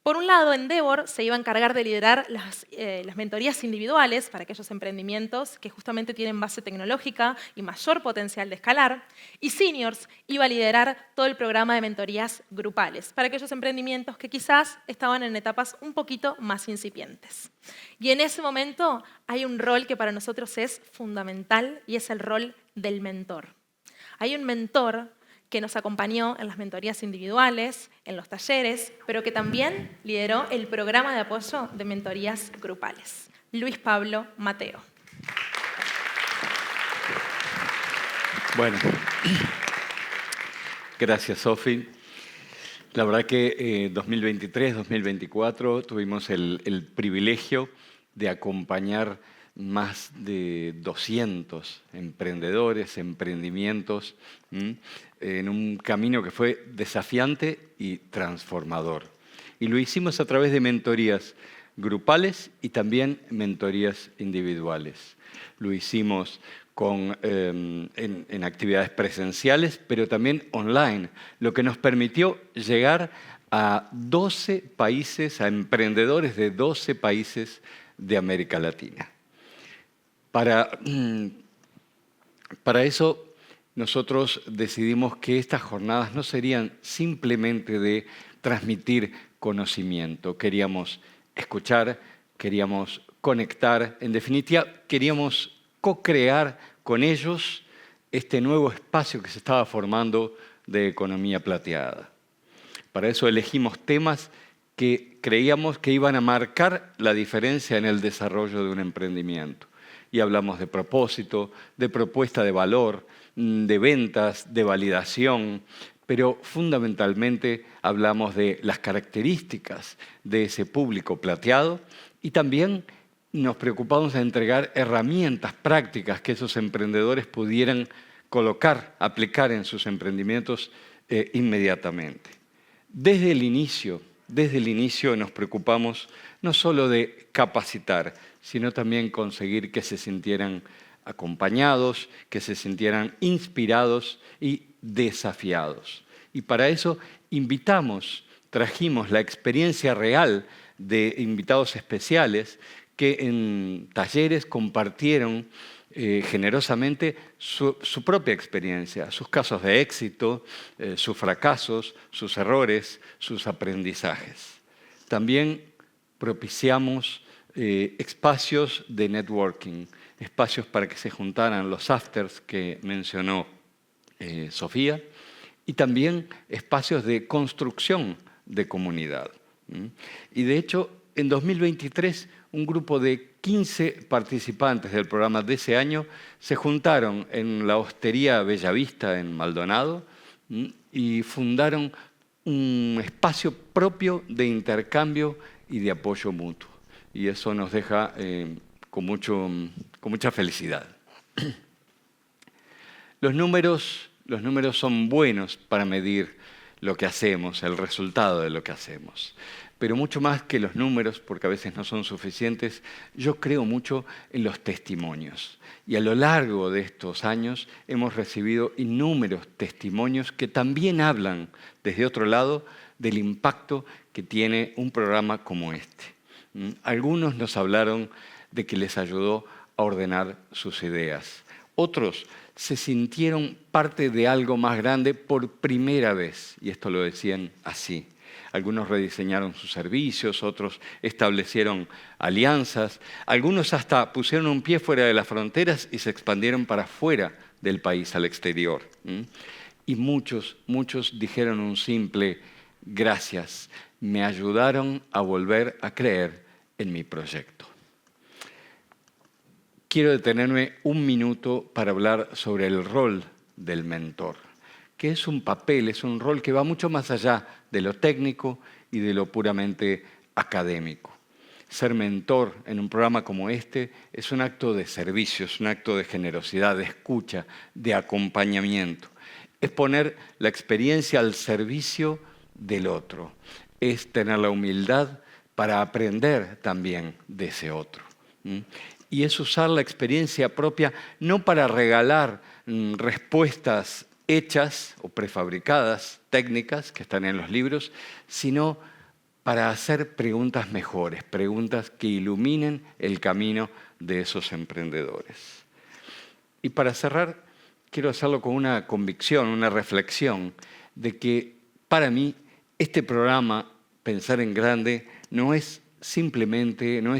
Por un lado, Endeavor se iba a encargar de liderar las mentorías individuales para aquellos emprendimientos que justamente tienen base tecnológica y mayor potencial de escalar, y Seniors iba a liderar todo el programa de mentorías grupales para aquellos emprendimientos que quizás estaban en etapas un poquito más incipientes. Y en ese momento hay un rol que para nosotros es fundamental y es el rol del mentor. Hay un mentor que nos acompañó en las mentorías individuales, en los talleres, pero que también lideró el programa de apoyo de mentorías grupales. Luis Pablo Mateo. Bueno, gracias, Sofi. La verdad que 2023-2024 tuvimos el privilegio de acompañar más de 200 emprendedores, emprendimientos, en un camino que fue desafiante y transformador. Y lo hicimos a través de mentorías grupales y también mentorías individuales. Lo hicimos en actividades presenciales, pero también online, lo que nos permitió llegar a 12 países, a emprendedores de 12 países de América Latina. Para eso, nosotros decidimos que estas jornadas no serían simplemente de transmitir conocimiento. Queríamos escuchar, queríamos conectar, en definitiva, queríamos co-crear con ellos este nuevo espacio que se estaba formando de economía plateada. Para eso elegimos temas que creíamos que iban a marcar la diferencia en el desarrollo de un emprendimiento. Y hablamos de propósito, de propuesta de valor, de ventas, de validación, pero fundamentalmente hablamos de las características de ese público plateado y también nos preocupamos de entregar herramientas prácticas que esos emprendedores pudieran colocar, aplicar en sus emprendimientos inmediatamente. Desde el inicio nos preocupamos no solo de capacitar, sino también conseguir que se sintieran acompañados, que se sintieran inspirados y desafiados. Y para eso trajimos la experiencia real de invitados especiales que en talleres compartieron generosamente su propia experiencia, sus casos de éxito, sus fracasos, sus errores, sus aprendizajes. También propiciamos espacios de networking, espacios para que se juntaran los afters que mencionó Sofía, y también espacios de construcción de comunidad. Y de hecho, en 2023, un grupo de 15 participantes del programa de ese año se juntaron en la Hostería Bellavista en Maldonado y fundaron un espacio propio de intercambio y de apoyo mutuo. Y eso nos deja con mucha felicidad. Los números son buenos para medir lo que hacemos, el resultado de lo que hacemos. Pero mucho más que los números, porque a veces no son suficientes, yo creo mucho en los testimonios. Y a lo largo de estos años hemos recibido innúmeros testimonios que también hablan, desde otro lado, del impacto que tiene un programa como este. Algunos nos hablaron de que les ayudó a ordenar sus ideas. Otros se sintieron parte de algo más grande por primera vez, y esto lo decían así. Algunos rediseñaron sus servicios, otros establecieron alianzas, algunos hasta pusieron un pie fuera de las fronteras y se expandieron para fuera del país, al exterior. Y muchos dijeron un simple gracias. Me ayudaron a volver a creer en mi proyecto. Quiero detenerme un minuto para hablar sobre el rol del mentor, que es un papel, es un rol que va mucho más allá de lo técnico y de lo puramente académico. Ser mentor en un programa como este es un acto de servicio, es un acto de generosidad, de escucha, de acompañamiento. Es poner la experiencia al servicio del otro. Es tener la humildad para aprender también de ese otro. Y es usar la experiencia propia no para regalar respuestas hechas o prefabricadas, técnicas que están en los libros, sino para hacer preguntas mejores, preguntas que iluminen el camino de esos emprendedores. Y para cerrar, quiero hacerlo con una convicción, una reflexión de que para mí este programa, Pensar en Grande, no es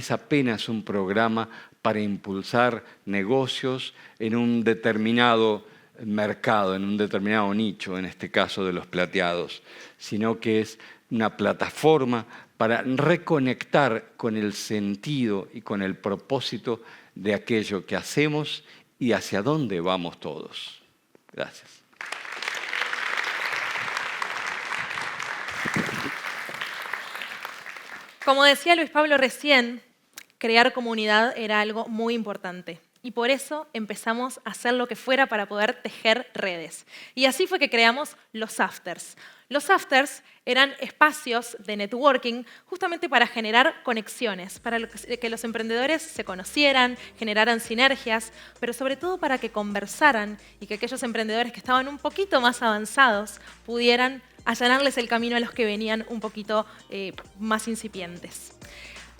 apenas un programa para impulsar negocios en un determinado mercado, en un determinado nicho, en este caso de los plateados, sino que es una plataforma para reconectar con el sentido y con el propósito de aquello que hacemos y hacia dónde vamos todos. Gracias. Como decía Luis Pablo recién, crear comunidad era algo muy importante. Y por eso empezamos a hacer lo que fuera para poder tejer redes. Y así fue que creamos los Afters. Los Afters eran espacios de networking justamente para generar conexiones, para que los emprendedores se conocieran, generaran sinergias, pero sobre todo para que conversaran y que aquellos emprendedores que estaban un poquito más avanzados pudieran allanarles el camino a los que venían un poquito más incipientes.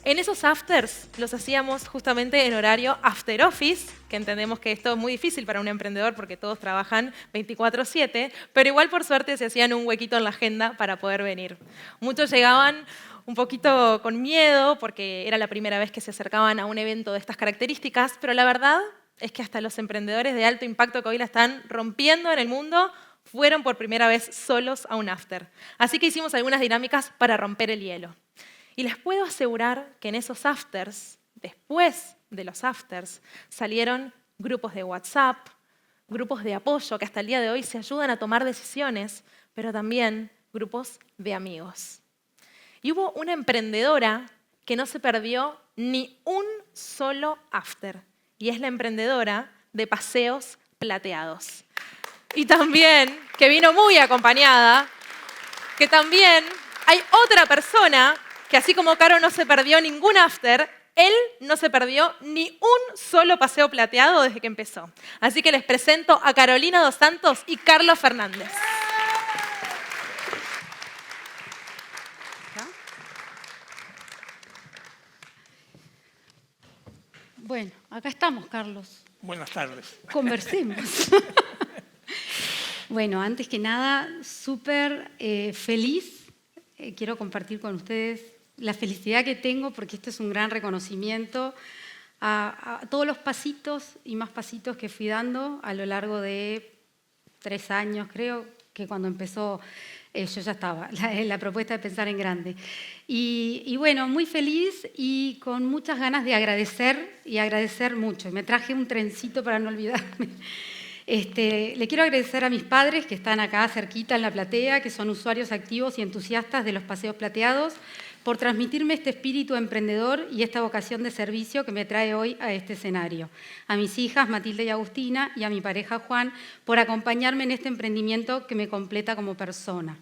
En esos afters los hacíamos justamente en horario after office, que entendemos que esto es muy difícil para un emprendedor porque todos trabajan 24/7, pero igual por suerte se hacían un huequito en la agenda para poder venir. Muchos llegaban un poquito con miedo porque era la primera vez que se acercaban a un evento de estas características, pero la verdad es que hasta los emprendedores de alto impacto que hoy la están rompiendo en el mundo fueron por primera vez solos a un after. Así que hicimos algunas dinámicas para romper el hielo. Y les puedo asegurar que en esos afters, después de los afters, salieron grupos de WhatsApp, grupos de apoyo que hasta el día de hoy se ayudan a tomar decisiones, pero también grupos de amigos. Y hubo una emprendedora que no se perdió ni un solo after, y es la emprendedora de Paseos Plateados. Y también, que vino muy acompañada, que también hay otra persona que así como Caro no se perdió ningún after, él no se perdió ni un solo paseo plateado desde que empezó. Así que les presento a Carolina Dos Santos y Carlos Fernández. Bueno, acá estamos, Carlos. Buenas tardes. Conversemos. Bueno, antes que nada, súper feliz. Quiero compartir con ustedes la felicidad que tengo porque esto es un gran reconocimiento a todos los pasitos y más pasitos que fui dando a lo largo de 3 años, creo que cuando empezó yo ya estaba, la propuesta de Pensar en Grande. Y bueno, muy feliz y con muchas ganas de agradecer y agradecer mucho. Me traje un trencito para no olvidarme. Le quiero agradecer a mis padres que están acá cerquita en la platea, que son usuarios activos y entusiastas de los paseos plateados, por transmitirme este espíritu emprendedor y esta vocación de servicio que me trae hoy a este escenario. A mis hijas, Matilde y Agustina, y a mi pareja Juan, por acompañarme en este emprendimiento que me completa como persona.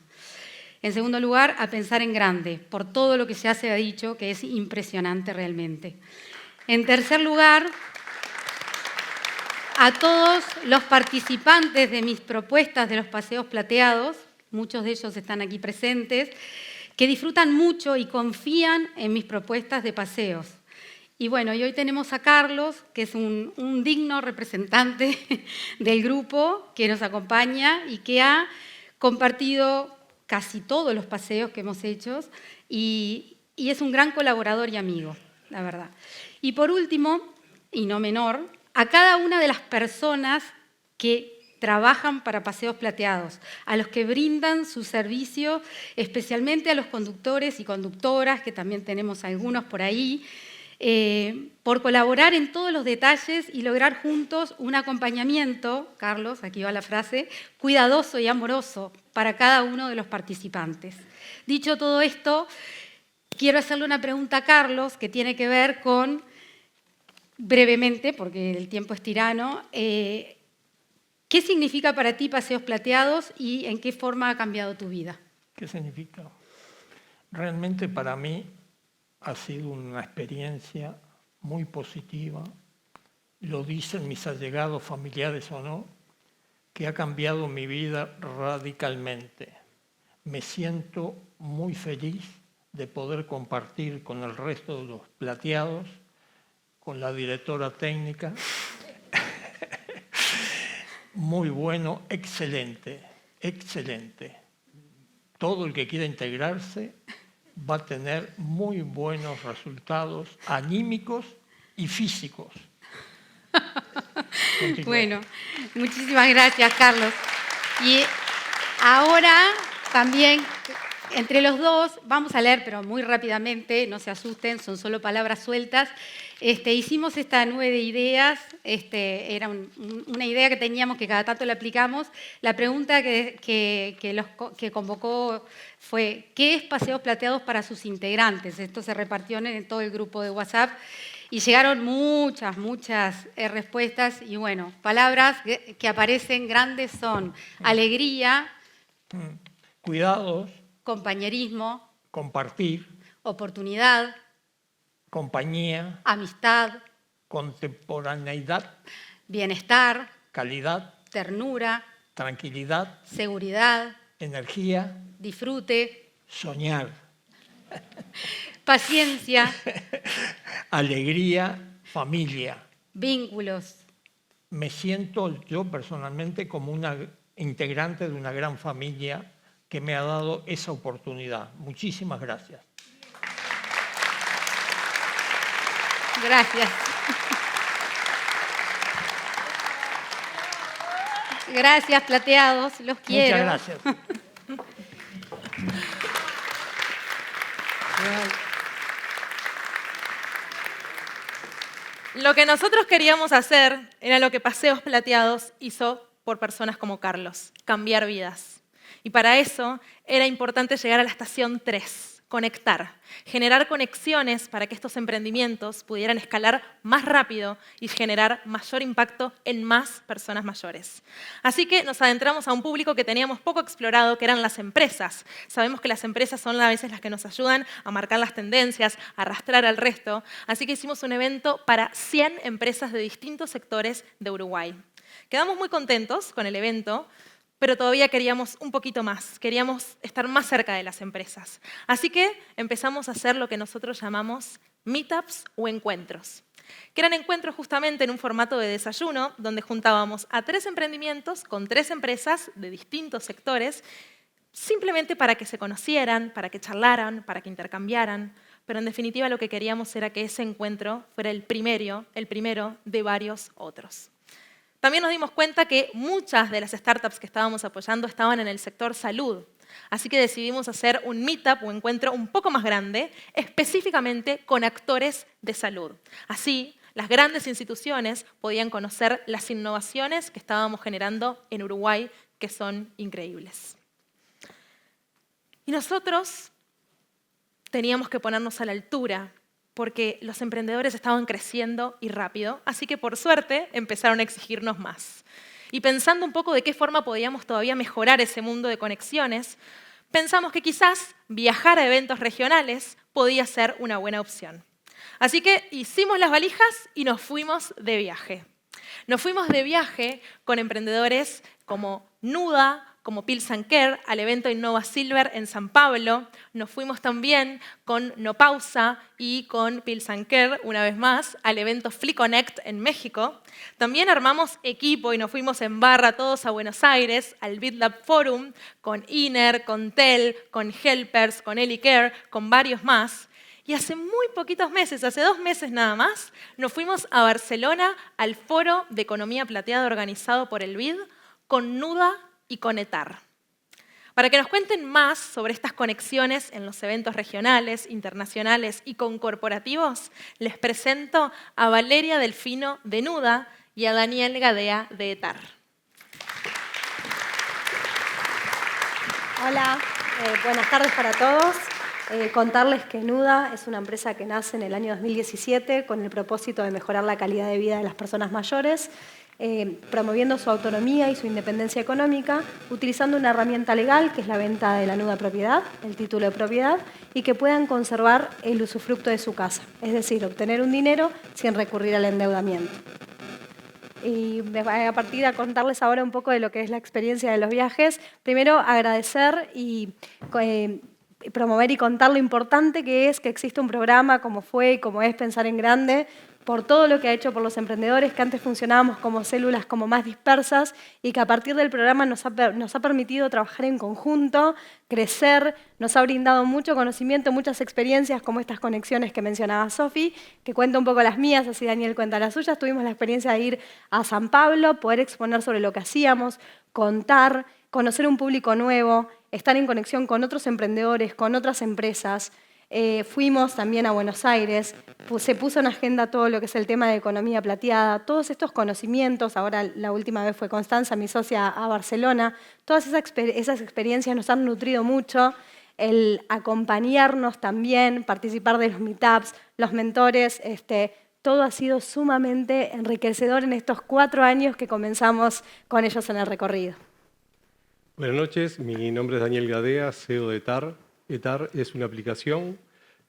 En segundo lugar, a pensar en grande, por todo lo que ya se ha dicho, que es impresionante realmente. En tercer lugar, a todos los participantes de mis propuestas de los paseos plateados, muchos de ellos están aquí presentes, que disfrutan mucho y confían en mis propuestas de paseos. Y bueno, y hoy tenemos a Carlos, que es un digno representante del grupo que nos acompaña y que ha compartido casi todos los paseos que hemos hecho y es un gran colaborador y amigo, la verdad. Y por último, y no menor, a cada una de las personas que trabajan para Paseos Plateados, a los que brindan su servicio, especialmente a los conductores y conductoras, que también tenemos algunos por ahí, por colaborar en todos los detalles y lograr juntos un acompañamiento, Carlos, aquí va la frase, cuidadoso y amoroso para cada uno de los participantes. Dicho todo esto, quiero hacerle una pregunta a Carlos que tiene que ver con, brevemente, porque el tiempo es tirano, ¿qué significa para ti Paseos Plateados y en qué forma ha cambiado tu vida? ¿Qué significa? Realmente para mí ha sido una experiencia muy positiva, lo dicen mis allegados familiares o no, que ha cambiado mi vida radicalmente. Me siento muy feliz de poder compartir con el resto de los plateados, con la directora técnica. Muy bueno, excelente, excelente. Todo el que quiera integrarse va a tener muy buenos resultados anímicos y físicos. Bueno, muchísimas gracias, Carlos. Y ahora también, entre los dos, vamos a leer, pero muy rápidamente, no se asusten, son solo palabras sueltas. Hicimos esta nube de ideas, era una idea que teníamos que cada tanto la aplicamos. La pregunta que convocó fue, ¿qué es Paseos Plateados para sus integrantes? Esto se repartió en todo el grupo de WhatsApp y llegaron muchas respuestas. Y bueno, palabras que aparecen grandes son alegría, cuidados, compañerismo, compartir, oportunidad, compañía, amistad, contemporaneidad, bienestar, calidad, ternura, tranquilidad, seguridad, energía, disfrute, soñar, paciencia, alegría, familia, vínculos. Me siento yo personalmente como una integrante de una gran familia que me ha dado esa oportunidad. Muchísimas gracias. Gracias. Gracias, plateados, los quiero. Muchas gracias. Lo que nosotros queríamos hacer era lo que Paseos Plateados hizo por personas como Carlos, cambiar vidas. Y para eso era importante llegar a la estación 3. Conectar, generar conexiones para que estos emprendimientos pudieran escalar más rápido y generar mayor impacto en más personas mayores. Así que nos adentramos a un público que teníamos poco explorado, que eran las empresas. Sabemos que las empresas son a veces las que nos ayudan a marcar las tendencias, a arrastrar al resto. Así que hicimos un evento para 100 empresas de distintos sectores de Uruguay. Quedamos muy contentos con el evento, pero todavía queríamos un poquito más, queríamos estar más cerca de las empresas. Así que empezamos a hacer lo que nosotros llamamos meetups o encuentros, que eran encuentros justamente en un formato de desayuno, donde juntábamos a 3 emprendimientos con 3 empresas de distintos sectores, simplemente para que se conocieran, para que charlaran, para que intercambiaran, pero en definitiva lo que queríamos era que ese encuentro fuera el primero de varios otros. También nos dimos cuenta que muchas de las startups que estábamos apoyando estaban en el sector salud. Así que decidimos hacer un meetup o encuentro un poco más grande, específicamente con actores de salud. Así, las grandes instituciones podían conocer las innovaciones que estábamos generando en Uruguay, que son increíbles. Y nosotros teníamos que ponernos a la altura, porque los emprendedores estaban creciendo y rápido, así que por suerte empezaron a exigirnos más. Y pensando un poco de qué forma podíamos todavía mejorar ese mundo de conexiones, pensamos que quizás viajar a eventos regionales podía ser una buena opción. Así que hicimos las valijas y nos fuimos de viaje. Nos fuimos de viaje con emprendedores como Nuda, como Pils & Care, al evento Innova Silver en San Pablo. Nos fuimos también con No Pausa y con Pils & Care, una vez más, al evento FleaConnect en México. También armamos equipo y nos fuimos en barra todos a Buenos Aires, al BitLab Forum, con Iner, con Tel, con Helpers, con Elicare, con varios más. Y hace muy poquitos meses, hace 2 meses nada más, nos fuimos a Barcelona al Foro de Economía Plateada organizado por el BID, con Nuda y con ETAR. Para que nos cuenten más sobre estas conexiones en los eventos regionales, internacionales y con corporativos, les presento a Valeria Delfino de Nuda y a Daniel Gadea de ETAR. Hola, buenas tardes para todos. Contarles que Nuda es una empresa que nace en el año 2017 con el propósito de mejorar la calidad de vida de las personas mayores, promoviendo su autonomía y su independencia económica, utilizando una herramienta legal que es la venta de la Nuda propiedad, el título de propiedad, y que puedan conservar el usufructo de su casa, es decir, obtener un dinero sin recurrir al endeudamiento. Y a partir de contarles ahora un poco de lo que es la experiencia de los viajes, primero agradecer y promover y contar lo importante que es que existe un programa como fue y como es Pensar en Grande, por todo lo que ha hecho por los emprendedores, que antes funcionábamos como células como más dispersas y que a partir del programa nos ha permitido trabajar en conjunto, crecer, nos ha brindado mucho conocimiento, muchas experiencias como estas conexiones que mencionaba Sofi, que cuenta un poco las mías, así Daniel cuenta las suyas. Tuvimos la experiencia de ir a San Pablo, poder exponer sobre lo que hacíamos, contar, conocer un público nuevo, estar en conexión con otros emprendedores, con otras empresas. Fuimos también a Buenos Aires, se puso en agenda todo lo que es el tema de economía plateada, todos estos conocimientos, ahora la última vez fue Constanza, mi socia, a Barcelona, todas esas experiencias nos han nutrido mucho, el acompañarnos también, participar de los meetups, los mentores, todo ha sido sumamente enriquecedor en estos 4 años que comenzamos con ellos en el recorrido. Buenas noches, mi nombre es Daniel Gadea, CEO de ETAR. ETAR es una aplicación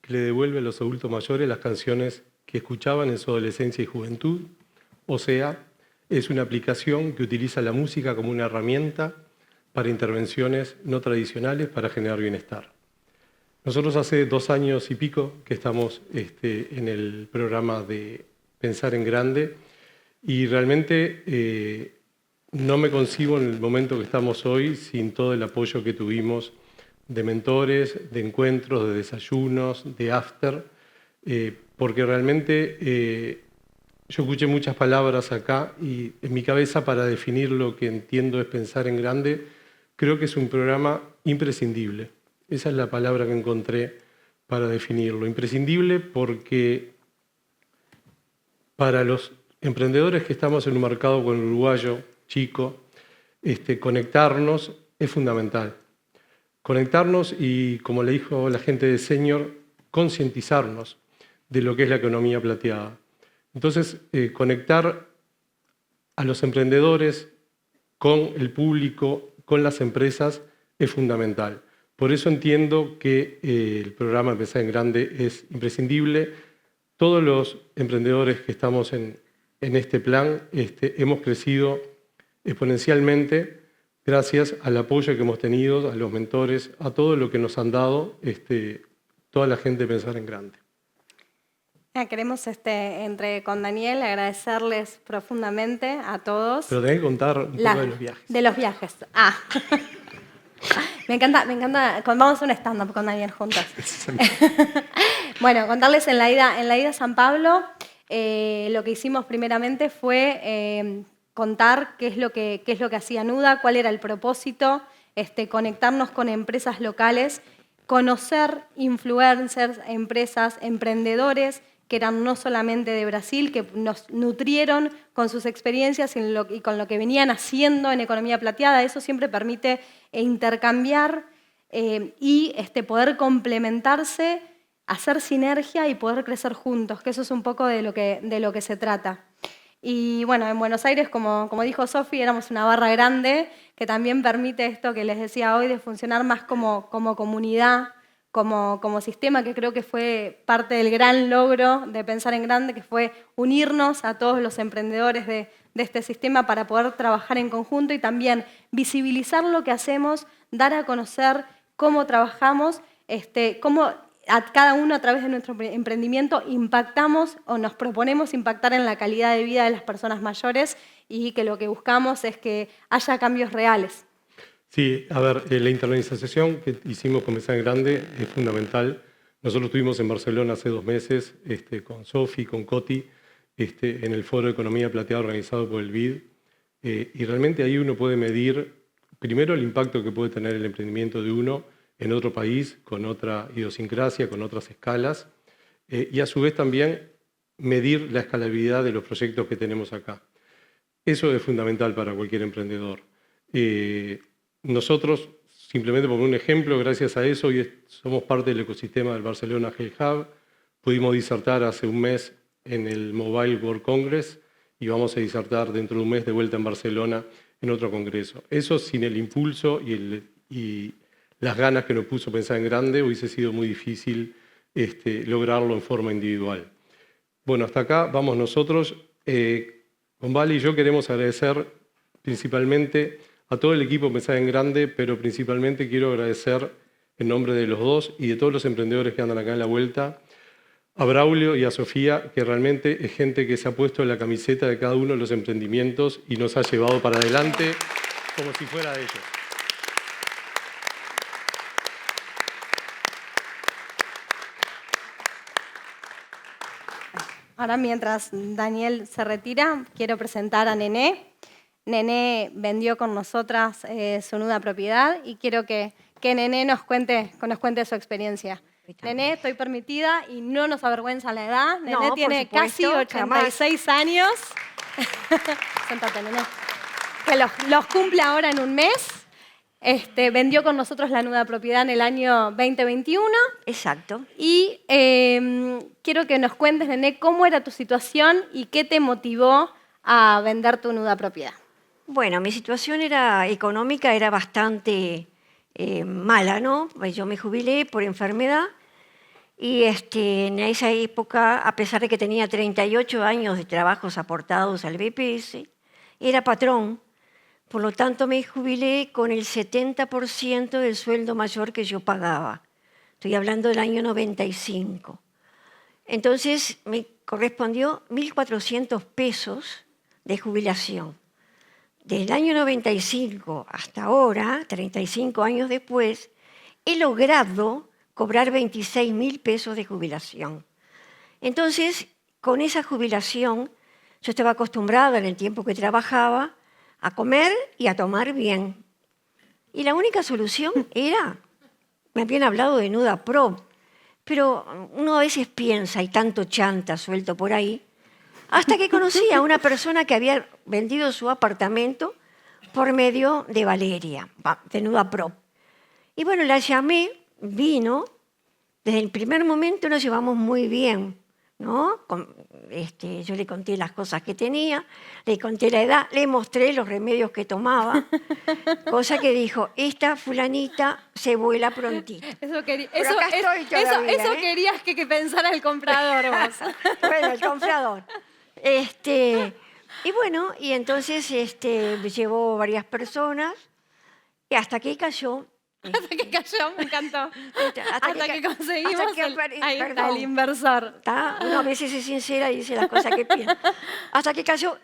que le devuelve a los adultos mayores las canciones que escuchaban en su adolescencia y juventud. O sea, es una aplicación que utiliza la música como una herramienta para intervenciones no tradicionales para generar bienestar. Nosotros hace 2 años y pico que estamos en el programa de Pensar en Grande y realmente no me concibo en el momento que estamos hoy sin todo el apoyo que tuvimos de mentores, de encuentros, de desayunos, de after, porque realmente yo escuché muchas palabras acá y en mi cabeza para definir lo que entiendo es Pensar en Grande, creo que es un programa imprescindible. Esa es la palabra que encontré para definirlo. Imprescindible porque para los emprendedores que estamos en un mercado con el uruguayo chico, conectarnos es fundamental. Conectarnos y, como le dijo la gente de Senior, concientizarnos de lo que es la economía plateada. Entonces, conectar a los emprendedores con el público, con las empresas, es fundamental. Por eso entiendo que el programa Pensar en Grande es imprescindible. Todos los emprendedores que estamos en este plan hemos crecido exponencialmente gracias al apoyo que hemos tenido, a los mentores, a todo lo que nos han dado toda la gente de Pensar en Grande. Queremos, con Daniel, agradecerles profundamente a todos. Pero tenés que contar un poco de los viajes. De los viajes. Me encanta. Vamos a hacer un stand-up con Daniel juntos. Bueno, contarles en la ida a San Pablo, lo que hicimos primeramente fue contar qué es lo que hacía Nuda, cuál era el propósito, conectarnos con empresas locales, conocer influencers, empresas, emprendedores que eran no solamente de Brasil, que nos nutrieron con sus experiencias y con lo que venían haciendo en economía plateada. Eso siempre permite intercambiar y poder complementarse, hacer sinergia y poder crecer juntos, que eso es un poco de lo que se trata. Y bueno, en Buenos Aires, como dijo Sofi, éramos una barra grande que también permite esto que les decía hoy de funcionar más como comunidad, como sistema, que creo que fue parte del gran logro de Pensar en Grande, que fue unirnos a todos los emprendedores de este sistema para poder trabajar en conjunto y también visibilizar lo que hacemos, dar a conocer cómo trabajamos, cómo a cada uno a través de nuestro emprendimiento impactamos o nos proponemos impactar en la calidad de vida de las personas mayores y que lo que buscamos es que haya cambios reales. Sí, a ver, la internacionalización que hicimos con Pensar en Grande es fundamental. Nosotros estuvimos en Barcelona hace 2 meses con Sofi, con Coti, en el Foro de Economía Plateada organizado por el BID. Y realmente ahí uno puede medir, primero, el impacto que puede tener el emprendimiento de uno en otro país, con otra idiosincrasia, con otras escalas, y a su vez también medir la escalabilidad de los proyectos que tenemos acá. Eso es fundamental para cualquier emprendedor. Nosotros, simplemente por un ejemplo, gracias a eso, hoy somos parte del ecosistema del Barcelona Health Hub, pudimos disertar hace un mes en el Mobile World Congress y vamos a disertar dentro de un mes de vuelta en Barcelona en otro congreso. Eso sin el impulso y las ganas que nos puso Pensar en Grande, hubiese sido muy difícil lograrlo en forma individual. Bueno, hasta acá vamos nosotros. Con Vale y yo queremos agradecer principalmente a todo el equipo Pensar en Grande, pero principalmente quiero agradecer en nombre de los dos y de todos los emprendedores que andan acá en la vuelta, a Braulio y a Sofía, que realmente es gente que se ha puesto en la camiseta de cada uno de los emprendimientos y nos ha llevado para adelante como si fuera de ellos. Ahora, mientras Daniel se retira, quiero presentar a Nené. Nené vendió con nosotras su nuda propiedad y quiero que Nené nos cuente su experiencia. Nené, estoy permitida y no nos avergüenza la edad. Nené tiene casi 86 años. Séntate, Nené. Que los cumple ahora en un mes. Vendió con nosotros la nuda propiedad en el año 2021. Exacto. Y quiero que nos cuentes, Nené, cómo era tu situación y qué te motivó a vender tu nuda propiedad. Bueno, mi situación económica era bastante mala, ¿no? Yo me jubilé por enfermedad y en esa época, a pesar de que tenía 38 años de trabajos aportados al BPS, era patrón. Por lo tanto, me jubilé con el 70% del sueldo mayor que yo pagaba. Estoy hablando del año 95. Entonces, me correspondió 1.400 pesos de jubilación. Desde el año 95 hasta ahora, 35 años después, he logrado cobrar 26.000 pesos de jubilación. Entonces, con esa jubilación, yo estaba acostumbrada en el tiempo que trabajaba a comer y a tomar bien. Y la única solución era, me habían hablado de Nuda Pro, pero uno a veces piensa, hay tanto chanta suelto por ahí, hasta que conocí a una persona que había vendido su apartamento por medio de Valeria, de Nuda Pro. Y bueno, la llamé, vino, desde el primer momento nos llevamos muy bien, ¿no? Yo le conté las cosas que tenía, le conté la edad, le mostré los remedios que tomaba, cosa que dijo, esta fulanita se vuela prontito. Eso querías que pensara el comprador vos. Bueno, el comprador. Y bueno, y entonces llevó varias personas y hasta que cayó. Hasta que cayó, me encantó. Hasta que conseguimos el inversor. Uno a veces es sincera y dice las cosas que piensa. Hasta que cayó,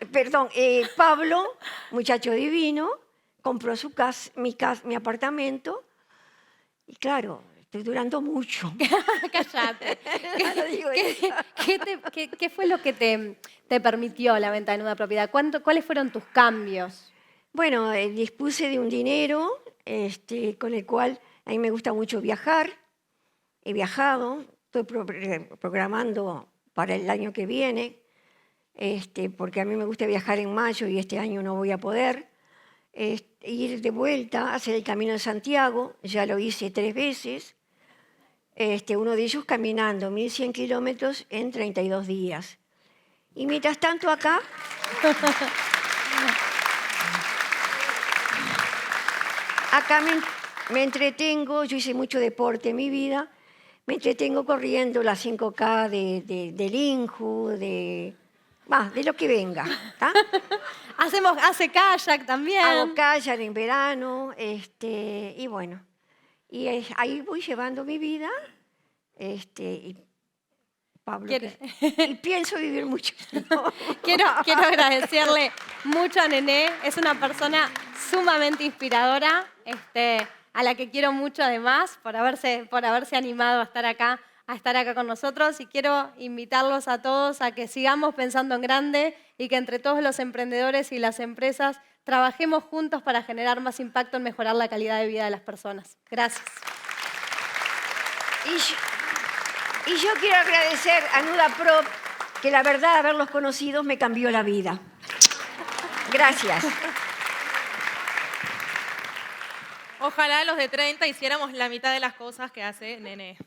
Pablo, muchacho divino, compró su casa, mi apartamento y claro, estoy durando mucho. Cállate. ¿Qué fue lo que te permitió la venta de Nuda Propiedad? ¿Cuáles fueron tus cambios? Bueno, dispuse de un dinero con el cual a mí me gusta mucho viajar. He viajado, estoy programando para el año que viene, porque a mí me gusta viajar en mayo y este año no voy a poder. Ir de vuelta, hacer el Camino de Santiago, ya lo hice 3 veces. Uno de ellos caminando 1.100 kilómetros en 32 días. Y mientras tanto acá... Acá me entretengo, yo hice mucho deporte en mi vida, me entretengo corriendo las 5K del INJU, de lo que venga. Hace kayak también. Hago kayak en verano, y bueno, ahí voy llevando mi vida, y Pablo, y pienso vivir mucho. Quiero agradecerle mucho a Nené, es una persona sumamente inspiradora, a la que quiero mucho además por haberse animado a estar acá con nosotros, y quiero invitarlos a todos a que sigamos pensando en grande y que entre todos los emprendedores y las empresas trabajemos juntos para generar más impacto en mejorar la calidad de vida de las personas. Gracias. Y yo quiero agradecer a Nuda Prop, que la verdad, haberlos conocido me cambió la vida. Gracias. Ojalá los de 30 hiciéramos la mitad de las cosas que hace Nené.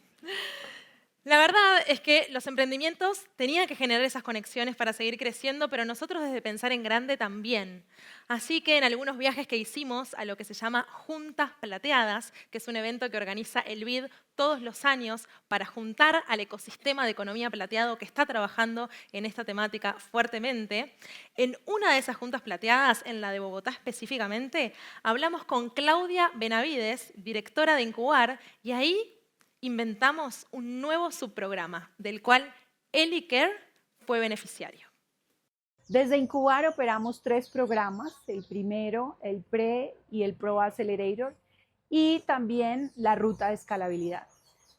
La verdad es que los emprendimientos tenían que generar esas conexiones para seguir creciendo, pero nosotros desde Pensar en Grande también. Así que en algunos viajes que hicimos a lo que se llama Juntas Plateadas, que es un evento que organiza el BID todos los años para juntar al ecosistema de economía plateado que está trabajando en esta temática fuertemente, en una de esas Juntas Plateadas, en la de Bogotá específicamente, hablamos con Claudia Benavides, directora de Incubar, y ahí inventamos un nuevo subprograma, del cual Elicare fue beneficiario. Desde Incubar operamos 3 programas, el primero, el Pre y el Pro Accelerator, y también la ruta de escalabilidad.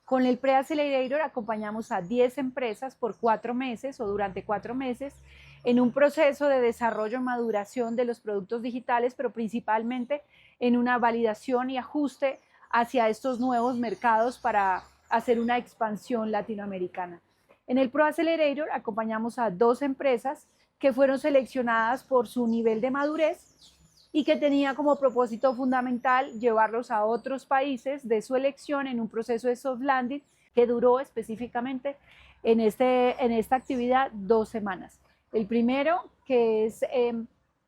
Con el Pre Accelerator acompañamos a 10 empresas por 4 meses o durante 4 meses en un proceso de desarrollo y maduración de los productos digitales, pero principalmente en una validación y ajuste hacia estos nuevos mercados para hacer una expansión latinoamericana. En el Pro Accelerator acompañamos a 2 empresas que fueron seleccionadas por su nivel de madurez y que tenía como propósito fundamental llevarlos a otros países de su elección en un proceso de soft landing que duró específicamente en esta actividad 2 semanas. El primero, que es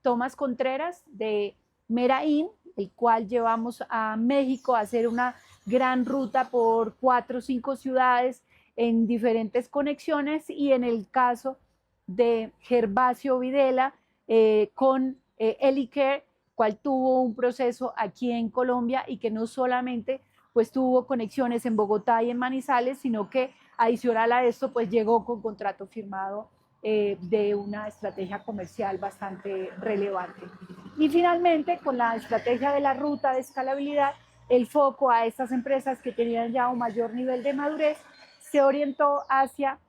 Tomás Contreras de Meraín, el cual llevamos a México a hacer una gran ruta por 4 o 5 ciudades en diferentes conexiones, y en el caso de Gervasio Videla con Elicare, cual tuvo un proceso aquí en Colombia y que no solamente pues tuvo conexiones en Bogotá y en Manizales, sino que adicional a esto pues llegó con contrato firmado de una estrategia comercial bastante relevante. Y finalmente, con la estrategia de la ruta de escalabilidad, el foco a estas empresas que tenían ya un mayor nivel de madurez se orientó hacia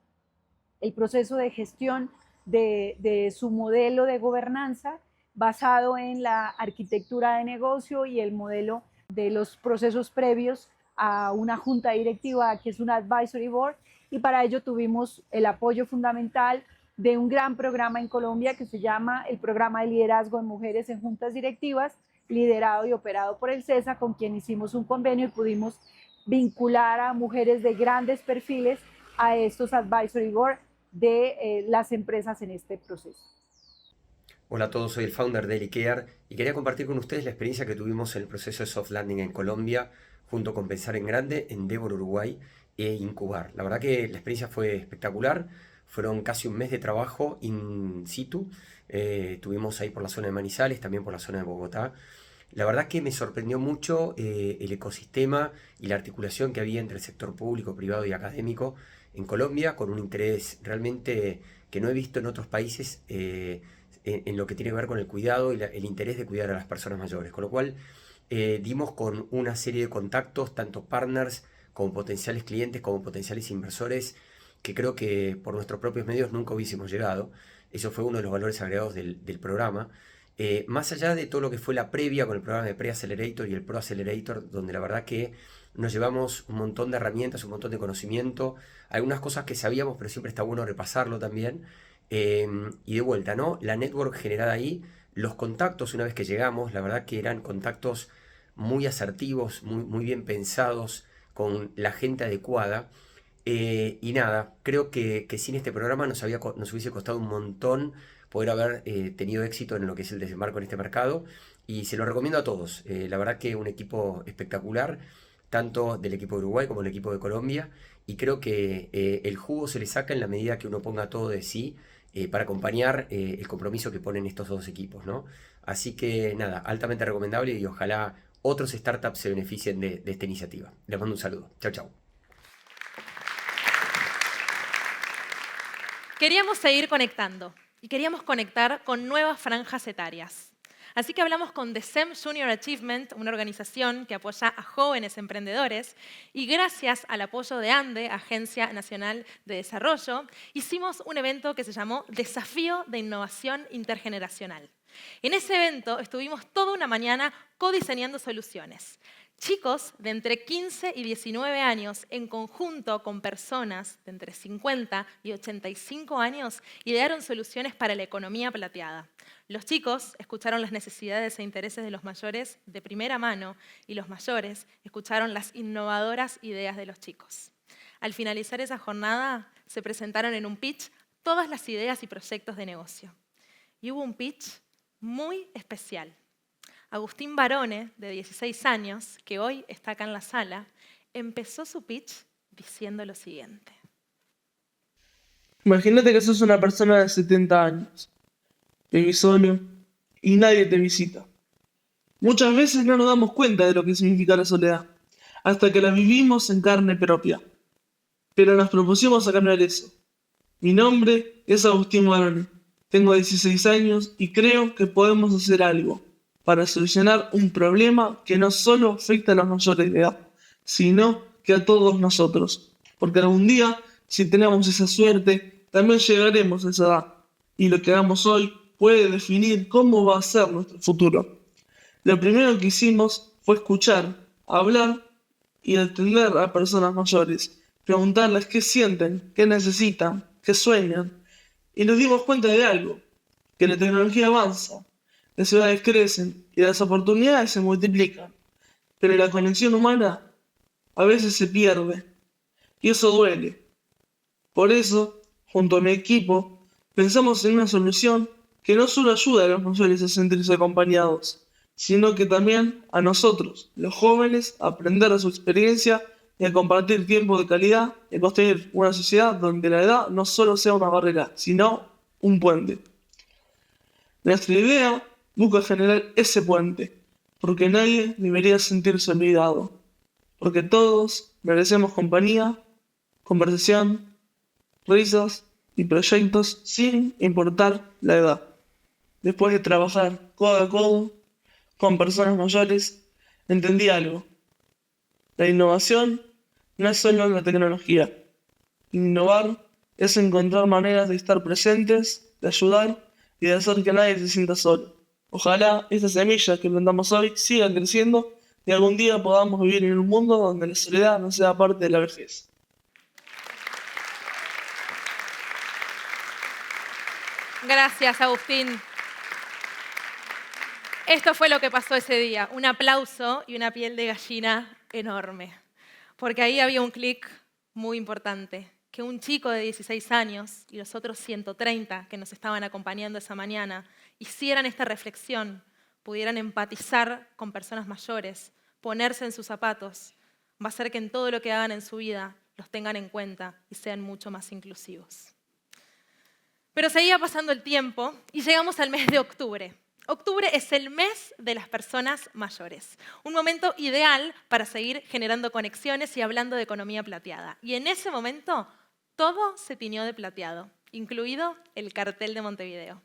el proceso de gestión de su modelo de gobernanza basado en la arquitectura de negocio y el modelo de los procesos previos a una junta directiva que es un advisory board, y para ello tuvimos el apoyo fundamental de un gran programa en Colombia que se llama el Programa de Liderazgo de Mujeres en Juntas Directivas, liderado y operado por el CESA, con quien hicimos un convenio y pudimos vincular a mujeres de grandes perfiles a estos advisory board de las empresas en este proceso. Hola a todos, soy el founder de Elicare y quería compartir con ustedes la experiencia que tuvimos en el proceso de soft landing en Colombia, junto con Pensar en Grande, Endeavor Uruguay e Incubar. La verdad que la experiencia fue espectacular. Fueron casi un mes de trabajo in situ. Estuvimos ahí por la zona de Manizales, también por la zona de Bogotá. La verdad que me sorprendió mucho el ecosistema y la articulación que había entre el sector público, privado y académico en Colombia, con un interés realmente que no he visto en otros países en lo que tiene que ver con el cuidado y el interés de cuidar a las personas mayores. Con lo cual dimos con una serie de contactos, tanto partners como potenciales clientes, como potenciales inversores, que creo que por nuestros propios medios nunca hubiésemos llegado. Eso fue uno de los valores agregados del programa. Más allá de todo lo que fue la previa con el programa de Pre-Accelerator y el Pro-Accelerator, donde la verdad que nos llevamos un montón de herramientas, un montón de conocimiento, algunas cosas que sabíamos, pero siempre está bueno repasarlo también. Y de vuelta, ¿no? La network generada ahí, los contactos una vez que llegamos, la verdad que eran contactos muy asertivos, muy bien pensados, con la gente adecuada. Y nada, creo que sin este programa nos hubiese costado un montón poder haber tenido éxito en lo que es el desembarco en este mercado. Y se lo recomiendo a todos. La verdad que un equipo espectacular, tanto del equipo de Uruguay como del equipo de Colombia. Y creo que el jugo se le saca en la medida que uno ponga todo de sí para acompañar el compromiso que ponen estos dos equipos, ¿no? Así que nada, altamente recomendable y ojalá otros startups se beneficien de esta iniciativa. Les mando un saludo. Chau, chau. Queríamos seguir conectando y queríamos conectar con nuevas franjas etarias. Así que hablamos con The SEM Junior Achievement, una organización que apoya a jóvenes emprendedores, y gracias al apoyo de ANDE, Agencia Nacional de Desarrollo, hicimos un evento que se llamó Desafío de Innovación Intergeneracional. En ese evento estuvimos toda una mañana codiseñando soluciones. Chicos de entre 15 y 19 años, en conjunto con personas de entre 50 y 85 años, idearon soluciones para la economía plateada. Los chicos escucharon las necesidades e intereses de los mayores de primera mano y los mayores escucharon las innovadoras ideas de los chicos. Al finalizar esa jornada, se presentaron en un pitch todas las ideas y proyectos de negocio. Y hubo un pitch muy especial. Agustín Barone, de 16 años, que hoy está acá en la sala, empezó su pitch diciendo lo siguiente. Imagínate que sos una persona de 70 años, vivís solo y nadie te visita. Muchas veces no nos damos cuenta de lo que significa la soledad, hasta que la vivimos en carne propia. Pero nos propusimos a cambiar eso. Mi nombre es Agustín Barone, tengo 16 años y creo que podemos hacer algo para solucionar un problema que no solo afecta a los mayores de edad, sino que a todos nosotros. Porque algún día, si tenemos esa suerte, también llegaremos a esa edad. Y lo que hagamos hoy puede definir cómo va a ser nuestro futuro. Lo primero que hicimos fue escuchar, hablar y atender a personas mayores, preguntarles qué sienten, qué necesitan, qué sueñan. Y nos dimos cuenta de algo, que la tecnología avanza, las ciudades crecen y las oportunidades se multiplican, pero la conexión humana a veces se pierde y eso duele. Por eso, junto a mi equipo, pensamos en una solución que no solo ayuda a los mayores a sentirse acompañados, sino que también a nosotros, los jóvenes, a aprender de su experiencia y a compartir tiempo de calidad y a construir una sociedad donde la edad no solo sea una barrera, sino un puente. Nuestra idea busca generar ese puente, porque nadie debería sentirse olvidado, porque todos merecemos compañía, conversación, risas y proyectos sin importar la edad. Después de trabajar codo a codo con personas mayores, entendí algo. La innovación no es solo la tecnología. Innovar es encontrar maneras de estar presentes, de ayudar y de hacer que nadie se sienta solo. Ojalá esta semilla que plantamos hoy siga creciendo y algún día podamos vivir en un mundo donde la soledad no sea parte de la vejez. Gracias, Agustín. Esto fue lo que pasó ese día. Un aplauso y una piel de gallina enorme. Porque ahí había un clic muy importante. Que un chico de 16 años y los otros 130 que nos estaban acompañando esa mañana hicieran esta reflexión, pudieran empatizar con personas mayores, ponerse en sus zapatos, va a hacer que en todo lo que hagan en su vida los tengan en cuenta y sean mucho más inclusivos. Pero seguía pasando el tiempo y llegamos al mes de octubre. Octubre es el mes de las personas mayores, un momento ideal para seguir generando conexiones y hablando de economía plateada. Y en ese momento todo se tiñó de plateado, incluido el cartel de Montevideo.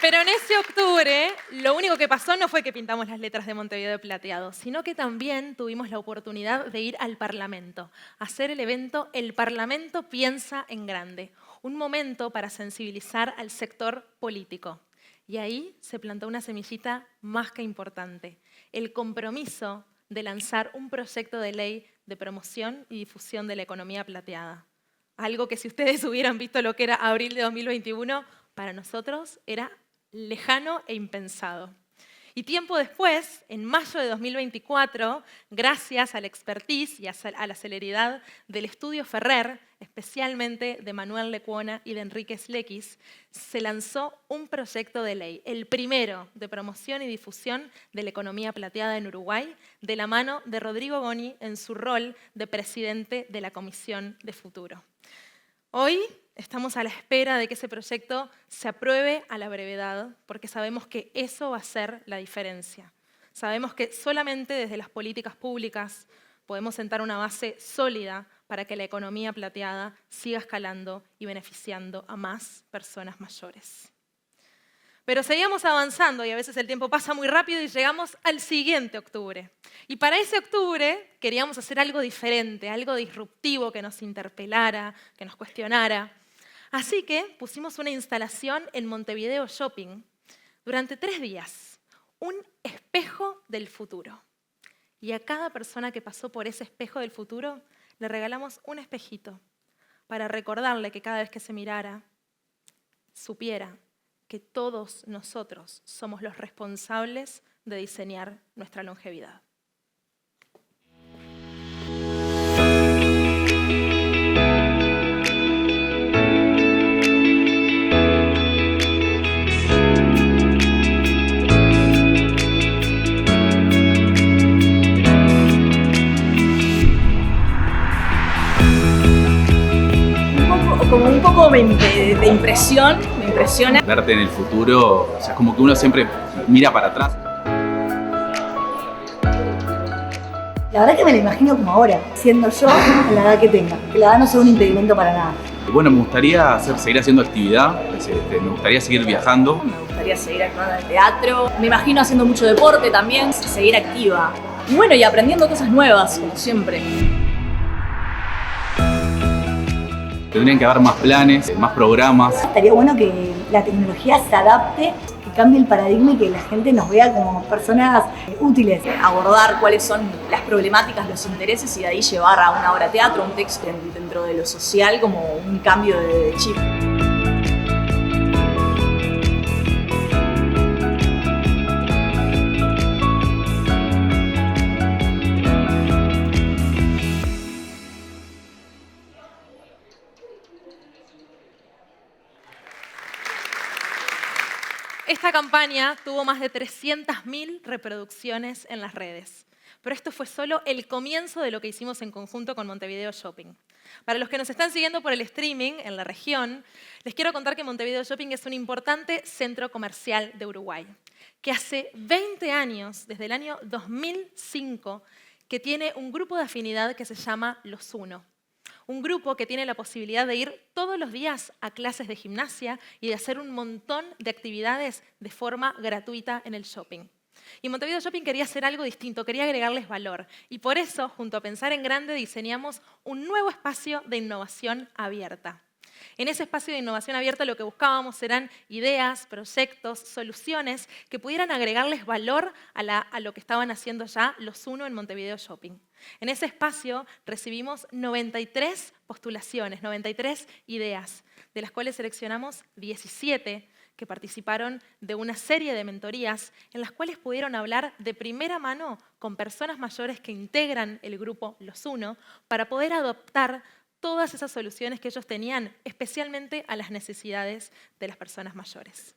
Pero en ese octubre, lo único que pasó no fue que pintamos las letras de Montevideo Plateado, sino que también tuvimos la oportunidad de ir al Parlamento, a hacer el evento El Parlamento Piensa en Grande, un momento para sensibilizar al sector político. Y ahí se plantó una semillita más que importante, el compromiso de lanzar un proyecto de ley de promoción y difusión de la economía plateada. Algo que si ustedes hubieran visto lo que era abril de 2021, para nosotros era lejano e impensado. Y tiempo después, en mayo de 2024, gracias a la expertise y a la celeridad del estudio Ferrer, especialmente de Manuel Lecuona y de Enrique Slequis, se lanzó un proyecto de ley, el primero de promoción y difusión de la economía plateada en Uruguay, de la mano de Rodrigo Goni en su rol de presidente de la Comisión de Futuro. Hoy estamos a la espera de que ese proyecto se apruebe a la brevedad, porque sabemos que eso va a ser la diferencia. Sabemos que solamente desde las políticas públicas podemos sentar una base sólida para que la economía plateada siga escalando y beneficiando a más personas mayores. Pero seguíamos avanzando y a veces el tiempo pasa muy rápido y llegamos al siguiente octubre. Y para ese octubre queríamos hacer algo diferente, algo disruptivo que nos interpelara, que nos cuestionara. Así que pusimos una instalación en Montevideo Shopping durante 3 días, un espejo del futuro. Y a cada persona que pasó por ese espejo del futuro le regalamos un espejito para recordarle que cada vez que se mirara, supiera que todos nosotros somos los responsables de diseñar nuestra longevidad. Como un poco de impresión, me impresiona. Verte en el futuro, o sea, es como que uno siempre mira para atrás. La verdad que me la imagino como ahora, siendo yo a la edad que tenga, que la edad no sea un impedimento para nada. Bueno, me gustaría seguir haciendo actividad, me gustaría seguir viajando. Me gustaría seguir actuando en el teatro, me imagino haciendo mucho deporte también, seguir activa. Y bueno, y aprendiendo cosas nuevas, como siempre. Tendrían que haber más planes, más programas. Estaría bueno que la tecnología se adapte, que cambie el paradigma y que la gente nos vea como personas útiles. Abordar cuáles son las problemáticas, los intereses y de ahí llevar a una obra de teatro, un texto dentro de lo social como un cambio de chip. Esta campaña tuvo más de 300.000 reproducciones en las redes. Pero esto fue solo el comienzo de lo que hicimos en conjunto con Montevideo Shopping. Para los que nos están siguiendo por el streaming en la región, les quiero contar que Montevideo Shopping es un importante centro comercial de Uruguay, que hace 20 años, desde el año 2005, que tiene un grupo de afinidad que se llama Los Uno. Un grupo que tiene la posibilidad de ir todos los días a clases de gimnasia y de hacer un montón de actividades de forma gratuita en el shopping. Y Montevideo Shopping quería hacer algo distinto, quería agregarles valor. Y por eso, junto a Pensar en Grande, diseñamos un nuevo espacio de innovación abierta. En ese espacio de innovación abierta lo que buscábamos eran ideas, proyectos, soluciones que pudieran agregarles valor a lo que estaban haciendo ya Los Uno en Montevideo Shopping. En ese espacio recibimos 93 postulaciones, 93 ideas, de las cuales seleccionamos 17 que participaron de una serie de mentorías en las cuales pudieron hablar de primera mano con personas mayores que integran el grupo Los Uno para poder adoptar todas esas soluciones que ellos tenían, especialmente a las necesidades de las personas mayores.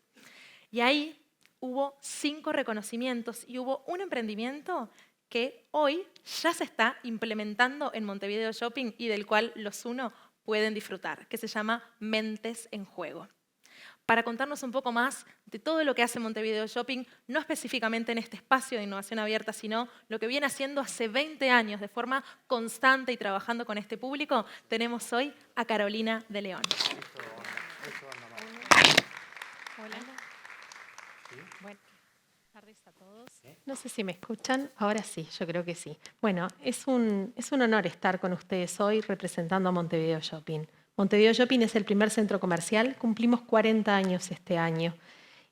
Y ahí hubo 5 reconocimientos y hubo un emprendimiento que hoy ya se está implementando en Montevideo Shopping y del cual Los Uno pueden disfrutar, que se llama Mentes en Juego. Para contarnos un poco más de todo lo que hace Montevideo Shopping, no específicamente en este espacio de innovación abierta, sino lo que viene haciendo hace 20 años de forma constante y trabajando con este público, tenemos hoy a Carolina de León. Hola. tardes a todos. No sé si me escuchan. Ahora sí, yo creo que sí. Bueno, es un honor estar con ustedes hoy representando a Montevideo Shopping. Montevideo Shopping es el primer centro comercial. Cumplimos 40 años este año.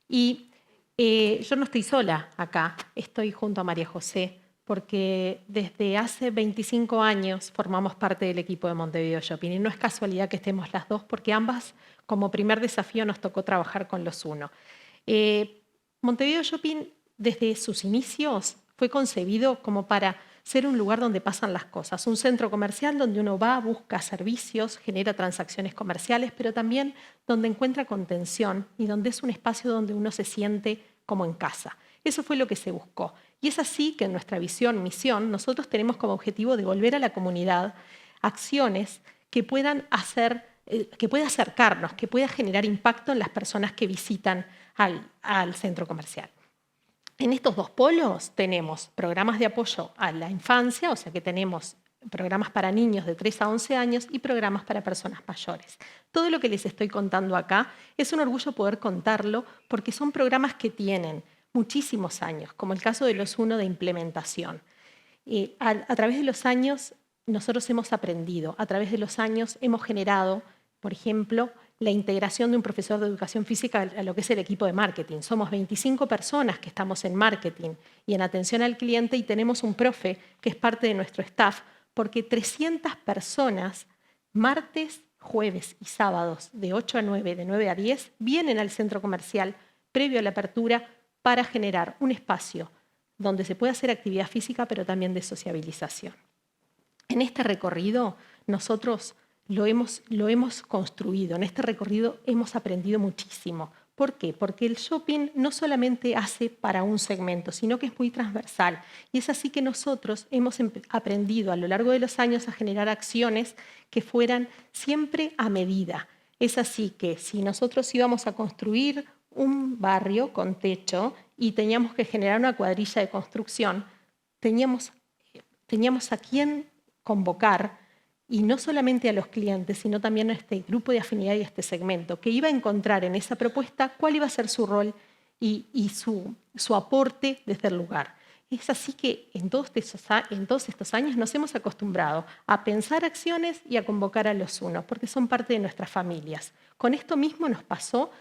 Y yo no estoy sola acá. Estoy junto a María José, porque desde hace 25 años formamos parte del equipo de Montevideo Shopping. Y no es casualidad que estemos las dos, porque ambas, como primer desafío, nos tocó trabajar con los UNO. Montevideo Shopping, desde sus inicios, fue concebido como para ser un lugar donde pasan las cosas, un centro comercial donde uno va, busca servicios, genera transacciones comerciales, pero también donde encuentra contención y donde es un espacio donde uno se siente como en casa. Eso fue lo que se buscó. Y es así que en nuestra visión, misión, nosotros tenemos como objetivo devolver a la comunidad acciones que puedan que pueda acercarnos, que pueda generar impacto en las personas que visitan al centro comercial. En estos dos polos tenemos programas de apoyo a la infancia, o sea que tenemos programas para niños de 3 a 11 años y programas para personas mayores. Todo lo que les estoy contando acá es un orgullo poder contarlo porque son programas que tienen muchísimos años, como el caso de los UNO de implementación. A través de los años nosotros hemos aprendido, a través de los años hemos generado, por ejemplo, la integración de un profesor de educación física a lo que es el equipo de marketing. Somos 25 personas que estamos en marketing y en atención al cliente y tenemos un profe que es parte de nuestro staff porque 300 personas, martes, jueves y sábados de 8 a 9, de 9 a 10, vienen al centro comercial previo a la apertura para generar un espacio donde se puede hacer actividad física pero también de sociabilización. En este recorrido nosotros lo hemos construido, en este recorrido hemos aprendido muchísimo. ¿Por qué? Porque el shopping no solamente hace para un segmento, sino que es muy transversal. Y es así que nosotros hemos aprendido a lo largo de los años a generar acciones que fueran siempre a medida. Es así que si nosotros íbamos a construir un barrio con techo y teníamos que generar una cuadrilla de construcción, teníamos a quién convocar, y no solamente a los clientes, sino también a este grupo de afinidad y a este segmento, que iba a encontrar en esa propuesta cuál iba a ser su rol y su aporte desde el lugar. Es así que en todos estos años nos hemos acostumbrado a pensar acciones y a convocar a los UNO, porque son parte de nuestras familias. Con esto mismo nos pasó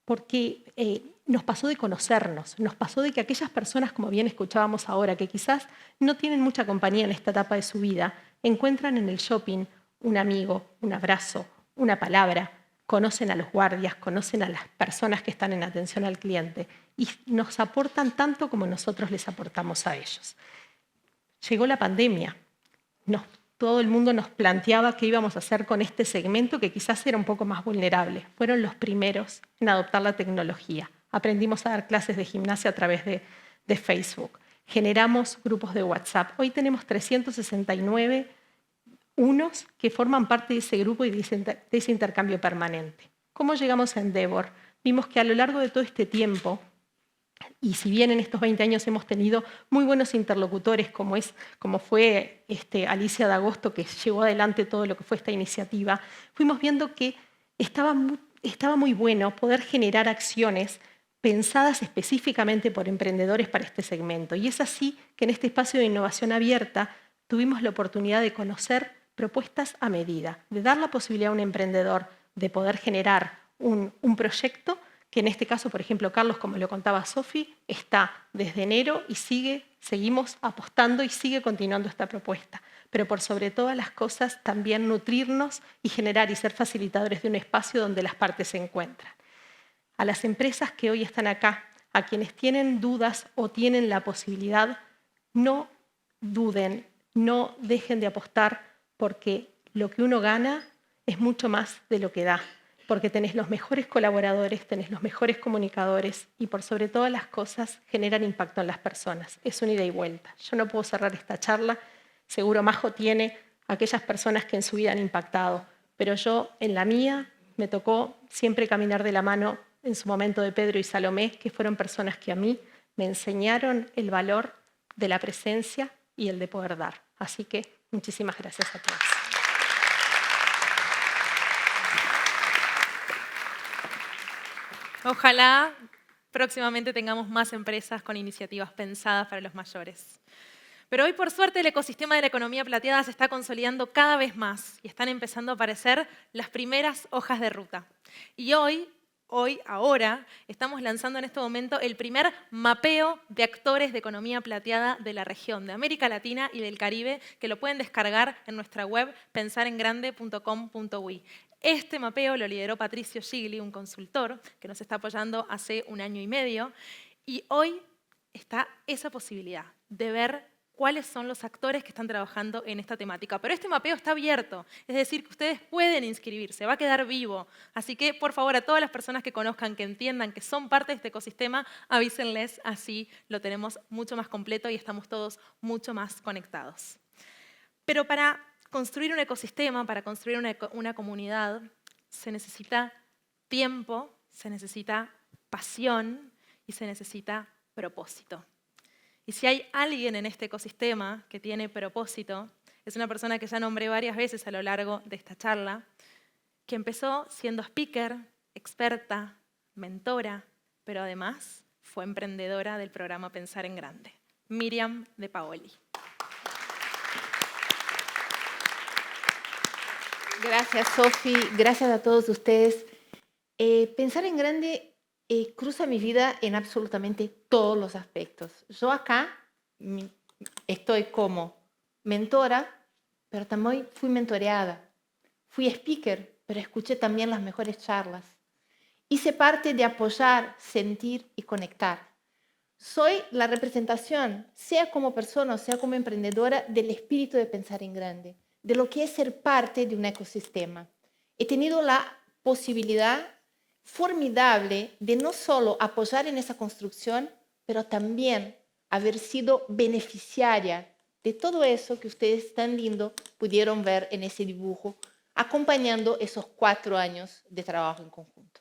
porque nos pasó de conocernos, nos pasó de que aquellas personas, como bien escuchábamos ahora, que quizás no tienen mucha compañía en esta etapa de su vida, encuentran en el shopping un amigo, un abrazo, una palabra, conocen a los guardias, conocen a las personas que están en atención al cliente y nos aportan tanto como nosotros les aportamos a ellos. Llegó la pandemia, todo el mundo nos planteaba qué íbamos a hacer con este segmento que quizás era un poco más vulnerable. Fueron los primeros en adoptar la tecnología. Aprendimos a dar clases de gimnasia a través de Facebook. Generamos grupos de WhatsApp. Hoy tenemos 369 unos que forman parte de ese grupo y de ese intercambio permanente. ¿Cómo llegamos a Endeavor? Vimos que a lo largo de todo este tiempo, y si bien en estos 20 años hemos tenido muy buenos interlocutores, como fue Alicia D'Agosto, que llevó adelante todo lo que fue esta iniciativa, fuimos viendo que estaba muy bueno poder generar acciones pensadas específicamente por emprendedores para este segmento. Y es así que en este espacio de innovación abierta tuvimos la oportunidad de conocer propuestas a medida, de dar la posibilidad a un emprendedor de poder generar un proyecto que en este caso, por ejemplo, Carlos, como lo contaba Sofi, está desde enero y seguimos apostando y sigue continuando esta propuesta. Pero por sobre todas las cosas, también nutrirnos y generar y ser facilitadores de un espacio donde las partes se encuentran. A las empresas que hoy están acá, a quienes tienen dudas o tienen la posibilidad, no duden, no dejen de apostar porque lo que uno gana es mucho más de lo que da. Porque tenés los mejores colaboradores, tenés los mejores comunicadores y por sobre todas las cosas generan impacto en las personas. Es un ida y vuelta. Yo no puedo cerrar esta charla, seguro Majo tiene aquellas personas que en su vida han impactado, pero yo en la mía me tocó siempre caminar de la mano en su momento de Pedro y Salomé, que fueron personas que a mí me enseñaron el valor de la presencia y el de poder dar. Así que muchísimas gracias a todos. Ojalá próximamente tengamos más empresas con iniciativas pensadas para los mayores. Pero hoy, por suerte, el ecosistema de la economía plateada se está consolidando cada vez más y están empezando a aparecer las primeras hojas de ruta. Y ahora, estamos lanzando en este momento el primer mapeo de actores de economía plateada de la región, de América Latina y del Caribe, que lo pueden descargar en nuestra web pensarengrande.com.uy. Este mapeo lo lideró Patricio Gigli, un consultor que nos está apoyando hace 1 año y medio, y hoy está esa posibilidad de ver cuáles son los actores que están trabajando en esta temática. Pero este mapeo está abierto, es decir, que ustedes pueden inscribirse, va a quedar vivo. Así que, por favor, a todas las personas que conozcan, que entiendan que son parte de este ecosistema, avísenles, así lo tenemos mucho más completo y estamos todos mucho más conectados. Pero para construir un ecosistema, para construir una comunidad, se necesita tiempo, se necesita pasión y se necesita propósito. Y si hay alguien en este ecosistema que tiene propósito, es una persona que ya nombré varias veces a lo largo de esta charla, que empezó siendo speaker, experta, mentora, pero además fue emprendedora del programa Pensar en Grande, Miriam De Paoli. Gracias, Sofi. Gracias a todos ustedes. Pensar en Grande cruza mi vida en absolutamente todos los aspectos. Yo acá estoy como mentora, pero también fui mentoreada. Fui speaker, pero escuché también las mejores charlas. Hice parte de apoyar, sentir y conectar. Soy la representación, sea como persona o sea como emprendedora, del espíritu de pensar en grande, de lo que es ser parte de un ecosistema. He tenido la posibilidad formidable de no solo apoyar en esa construcción, pero también haber sido beneficiaria de todo eso que ustedes tan lindo pudieron ver en ese dibujo, acompañando esos 4 años de trabajo en conjunto.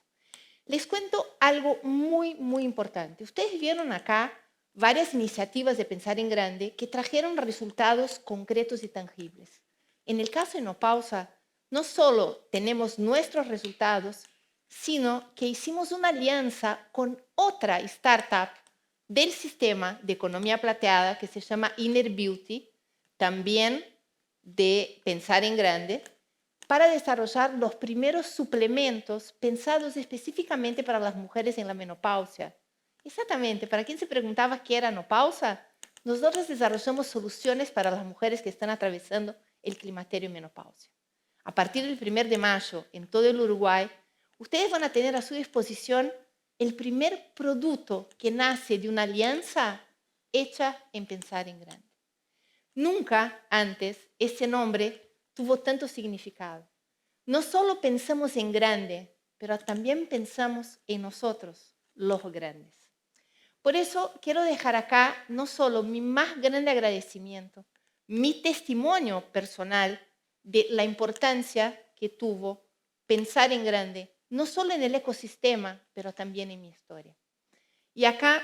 Les cuento algo muy, muy importante. Ustedes vieron acá varias iniciativas de Pensar en Grande que trajeron resultados concretos y tangibles. En el caso de Enopausa, no solo tenemos nuestros resultados, sino que hicimos una alianza con otra startup del sistema de economía plateada que se llama Inner Beauty, también de Pensar en Grande, para desarrollar los primeros suplementos pensados específicamente para las mujeres en la menopausia. Exactamente, para quien se preguntaba qué era menopausia, nosotros desarrollamos soluciones para las mujeres que están atravesando el climaterio y menopausia. A partir del 1 de mayo, en todo el Uruguay, ustedes van a tener a su disposición el primer producto que nace de una alianza hecha en Pensar en Grande. Nunca antes ese nombre tuvo tanto significado. No solo pensamos en grande, pero también pensamos en nosotros, los grandes. Por eso quiero dejar acá no solo mi más grande agradecimiento, mi testimonio personal de la importancia que tuvo Pensar en Grande, no solo en el ecosistema, pero también en mi historia. Y acá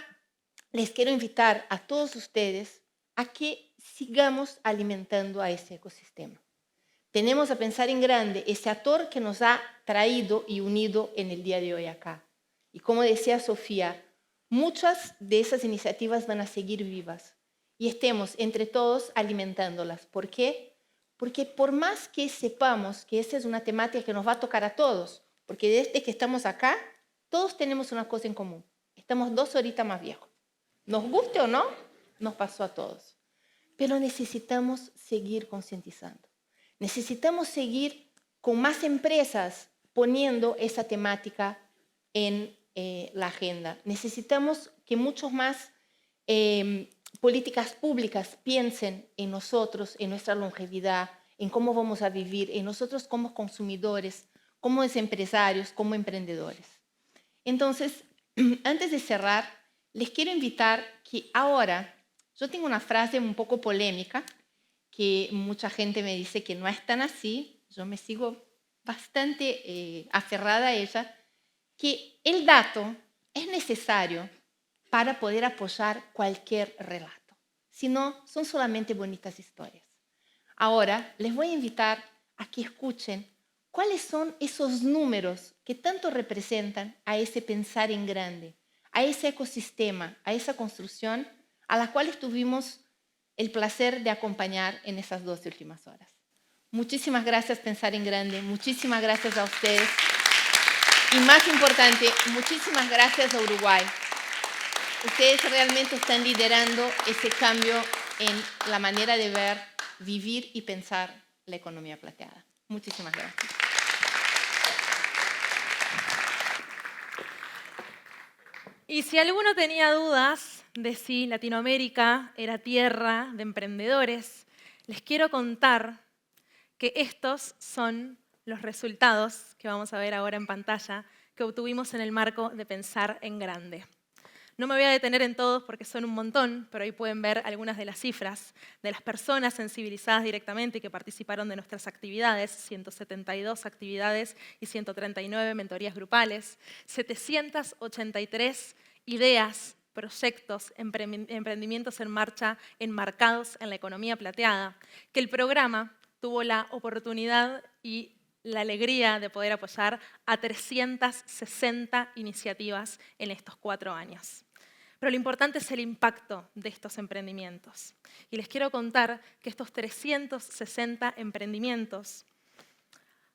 les quiero invitar a todos ustedes a que sigamos alimentando a ese ecosistema. Tenemos a Pensar en Grande, ese actor que nos ha traído y unido en el día de hoy acá. Y como decía Sofía, muchas de esas iniciativas van a seguir vivas y estemos entre todos alimentándolas. ¿Por qué? Porque por más que sepamos que esa es una temática que nos va a tocar a todos, porque desde que estamos acá, todos tenemos una cosa en común. Estamos 2 horitas más viejos. Nos guste o no, nos pasó a todos. Pero necesitamos seguir concientizando. Necesitamos seguir con más empresas poniendo esa temática en la agenda. Necesitamos que muchos más políticas públicas piensen en nosotros, en nuestra longevidad, en cómo vamos a vivir, en nosotros como consumidores, como empresarios, como emprendedores. Entonces, antes de cerrar, les quiero invitar que ahora, yo tengo una frase un poco polémica, que mucha gente me dice que no es tan así, yo me sigo bastante aferrada a ella, que el dato es necesario para poder apoyar cualquier relato. Si no, son solamente bonitas historias. Ahora, les voy a invitar a que escuchen cuáles son esos números que tanto representan a ese Pensar en Grande, a ese ecosistema, a esa construcción a la cual tuvimos el placer de acompañar en esas 2 últimas horas. Muchísimas gracias, Pensar en Grande. Muchísimas gracias a ustedes. Y más importante, muchísimas gracias a Uruguay. Ustedes realmente están liderando ese cambio en la manera de ver, vivir y pensar la economía plateada. Muchísimas gracias. Y si alguno tenía dudas de si Latinoamérica era tierra de emprendedores, les quiero contar que estos son los resultados que vamos a ver ahora en pantalla que obtuvimos en el marco de Pensar en Grande. No me voy a detener en todos porque son un montón, pero ahí pueden ver algunas de las cifras de las personas sensibilizadas directamente y que participaron de nuestras actividades, 172 actividades y 139 mentorías grupales, 783 ideas, proyectos, emprendimientos en marcha enmarcados en la economía plateada, que el programa tuvo la oportunidad y la alegría de poder apoyar a 360 iniciativas en estos 4 años. Pero lo importante es el impacto de estos emprendimientos. Y les quiero contar que estos 360 emprendimientos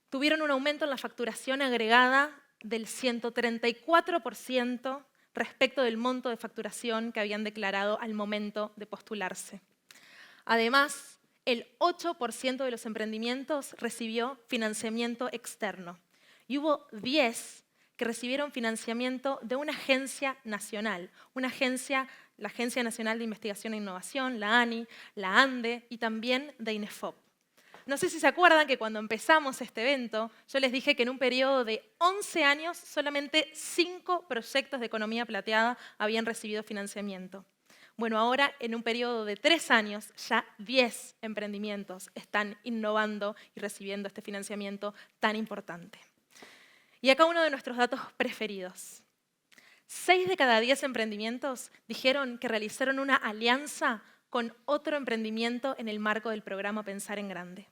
tuvieron un aumento en la facturación agregada del 134% respecto del monto de facturación que habían declarado al momento de postularse. Además, el 8% de los emprendimientos recibió financiamiento externo y hubo 10 que recibieron financiamiento de una agencia nacional, la Agencia Nacional de Investigación e Innovación, la ANI, la ANDE y también de INEFOP. No sé si se acuerdan que cuando empezamos este evento, yo les dije que en un periodo de 11 años solamente 5 proyectos de economía plateada habían recibido financiamiento. Bueno, ahora en un periodo de 3 años ya 10 emprendimientos están innovando y recibiendo este financiamiento tan importante. Y acá uno de nuestros datos preferidos. 6 de cada 10 emprendimientos dijeron que realizaron una alianza con otro emprendimiento en el marco del programa Pensar en Grande.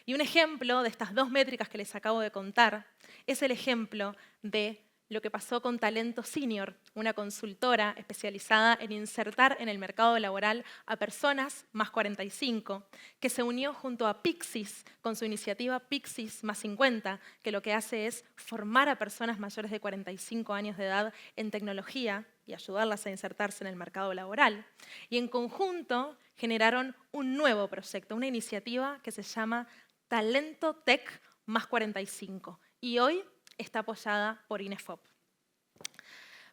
Y un ejemplo de estas 2 métricas que les acabo de contar es el ejemplo de lo que pasó con Talento Senior, una consultora especializada en insertar en el mercado laboral a personas más 45, que se unió junto a Pixis con su iniciativa Pixis más 50, que lo que hace es formar a personas mayores de 45 años de edad en tecnología y ayudarlas a insertarse en el mercado laboral. Y en conjunto generaron un nuevo proyecto, una iniciativa que se llama Talento Tech más 45. Y hoy está apoyada por INEFOP.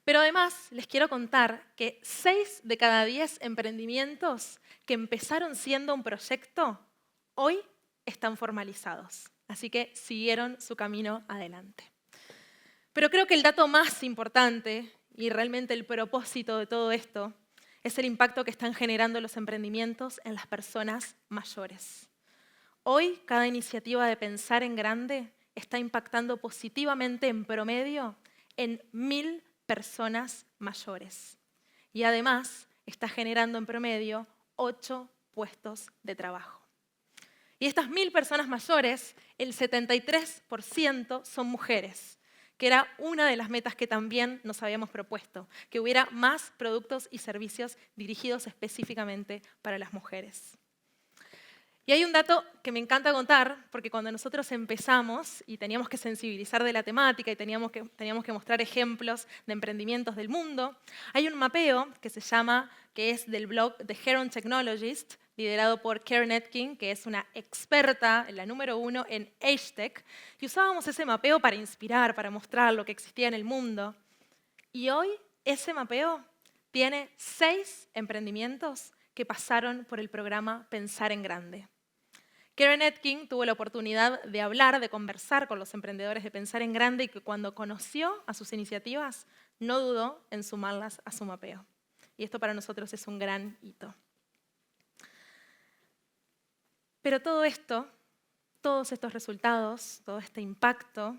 Pero además les quiero contar que 6 de cada 10 emprendimientos que empezaron siendo un proyecto, hoy están formalizados. Así que siguieron su camino adelante. Pero creo que el dato más importante y realmente el propósito de todo esto es el impacto que están generando los emprendimientos en las personas mayores. Hoy cada iniciativa de Pensar en Grande está impactando positivamente en promedio en 1000 personas mayores. Y además está generando en promedio 8 puestos de trabajo. Y estas 1000 personas mayores, el 73% son mujeres, que era una de las metas que también nos habíamos propuesto, que hubiera más productos y servicios dirigidos específicamente para las mujeres. Y hay un dato que me encanta contar, porque cuando nosotros empezamos y teníamos que sensibilizar de la temática y teníamos que mostrar ejemplos de emprendimientos del mundo, hay un mapeo que es del blog The Heron Technologist, liderado por Karen Etkin, que es una experta, la número 1 en Age Tech, y usábamos ese mapeo para inspirar, para mostrar lo que existía en el mundo. Y hoy ese mapeo tiene 6 emprendimientos que pasaron por el programa Pensar en Grande. Karen Etkin tuvo la oportunidad de hablar, de conversar con los emprendedores de Pensar en Grande y que cuando conoció a sus iniciativas no dudó en sumarlas a su mapeo. Y esto para nosotros es un gran hito. Pero todo esto, todos estos resultados, todo este impacto,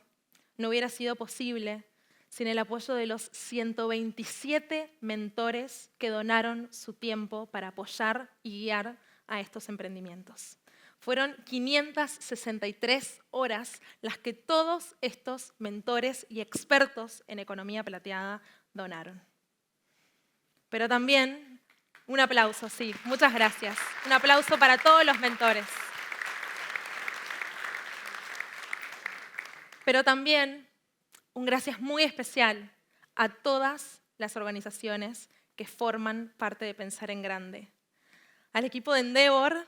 no hubiera sido posible sin el apoyo de los 127 mentores que donaron su tiempo para apoyar y guiar a estos emprendimientos. Fueron 563 horas las que todos estos mentores y expertos en economía plateada donaron. pero también un aplauso, sí, muchas gracias. Un aplauso para todos los mentores. Pero también un gracias muy especial a todas las organizaciones que forman parte de Pensar en Grande. Al equipo de Endeavor,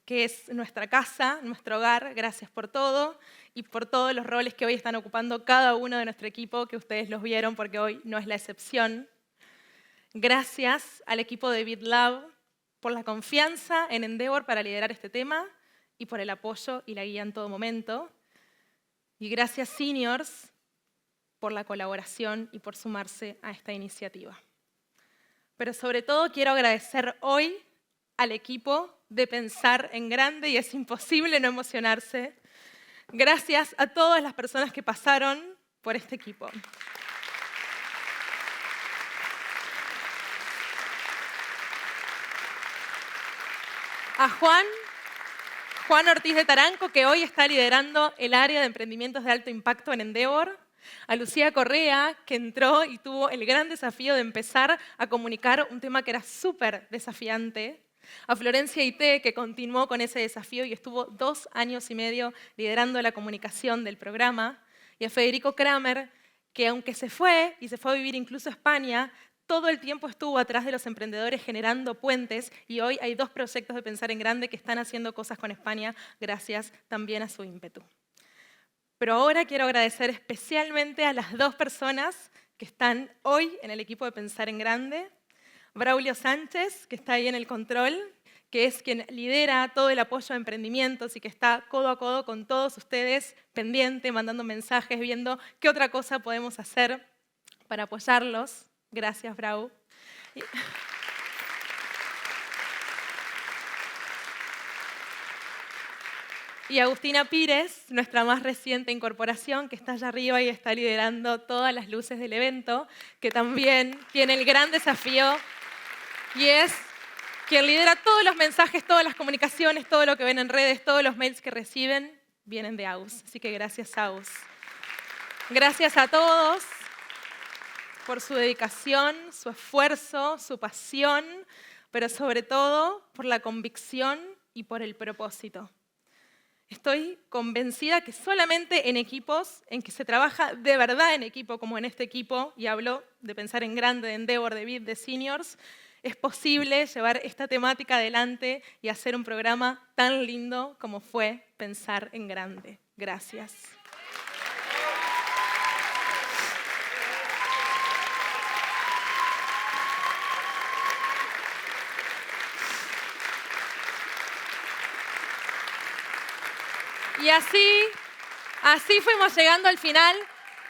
que es nuestra casa, nuestro hogar, gracias por todo y por todos los roles que hoy están ocupando cada uno de nuestro equipo, que ustedes los vieron porque hoy no es la excepción. Gracias al equipo de BitLab por la confianza en Endeavor para liderar este tema y por el apoyo y la guía en todo momento. Y gracias, Seniors, por la colaboración y por sumarse a esta iniciativa. Pero sobre todo quiero agradecer hoy al equipo de Pensar en Grande, y es imposible no emocionarse. Gracias a todas las personas que pasaron por este equipo. A Juan Ortiz de Taranco, que hoy está liderando el área de emprendimientos de alto impacto en Endeavor. A Lucía Correa, que entró y tuvo el gran desafío de empezar a comunicar un tema que era súper desafiante. A Florencia Ité, que continuó con ese desafío y estuvo 2 años y medio liderando la comunicación del programa. Y a Federico Kramer, que aunque se fue a vivir incluso a España, todo el tiempo estuvo atrás de los emprendedores generando puentes, y hoy hay 2 proyectos de Pensar en Grande que están haciendo cosas con España gracias también a su ímpetu. Pero ahora quiero agradecer especialmente a las 2 personas que están hoy en el equipo de Pensar en Grande. Braulio Sánchez, que está ahí en el control, que es quien lidera todo el apoyo a emprendimientos y que está codo a codo con todos ustedes, pendiente, mandando mensajes, viendo qué otra cosa podemos hacer para apoyarlos. Gracias, Brau. Y Agustina Pires, nuestra más reciente incorporación, que está allá arriba y está liderando todas las luces del evento, que también tiene el gran desafío y es quien lidera todos los mensajes, todas las comunicaciones, todo lo que ven en redes, todos los mails que reciben, vienen de Agus. Así que gracias, Agus. Gracias a todos por su dedicación, su esfuerzo, su pasión, pero sobre todo por la convicción y por el propósito. Estoy convencida que solamente en equipos en que se trabaja de verdad en equipo, como en este equipo, y hablo de Pensar en Grande, de Endeavor, de BIT, de Seniors, es posible llevar esta temática adelante y hacer un programa tan lindo como fue Pensar en Grande. Gracias. Y así fuimos llegando al final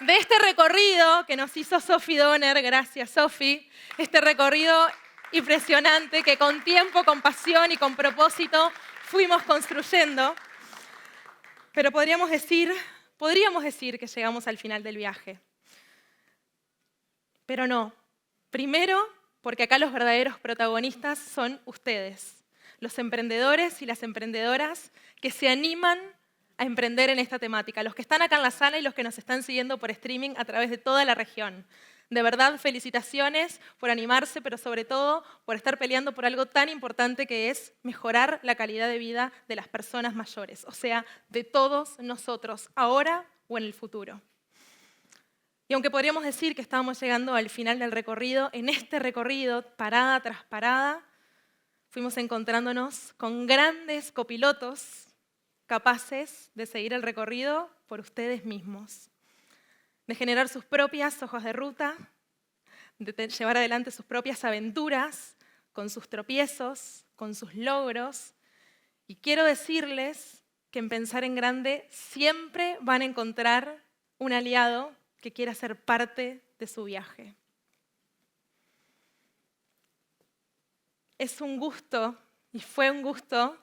de este recorrido que nos hizo Sophie Donner. Gracias, Sophie. Este recorrido impresionante que con tiempo, con pasión y con propósito fuimos construyendo. Pero podríamos decir que llegamos al final del viaje. Pero no. Primero, porque acá los verdaderos protagonistas son ustedes, los emprendedores y las emprendedoras que se animan a emprender en esta temática, los que están acá en la sala y los que nos están siguiendo por streaming a través de toda la región. De verdad, felicitaciones por animarse, pero sobre todo por estar peleando por algo tan importante que es mejorar la calidad de vida de las personas mayores, o sea, de todos nosotros, ahora o en el futuro. Y aunque podríamos decir que estábamos llegando al final del recorrido, en este recorrido, parada tras parada, fuimos encontrándonos con grandes copilotos capaces de seguir el recorrido por ustedes mismos, de generar sus propias hojas de ruta, de llevar adelante sus propias aventuras, con sus tropiezos, con sus logros. Y quiero decirles que en Pensar en Grande siempre van a encontrar un aliado que quiera ser parte de su viaje. Es un gusto, y fue un gusto,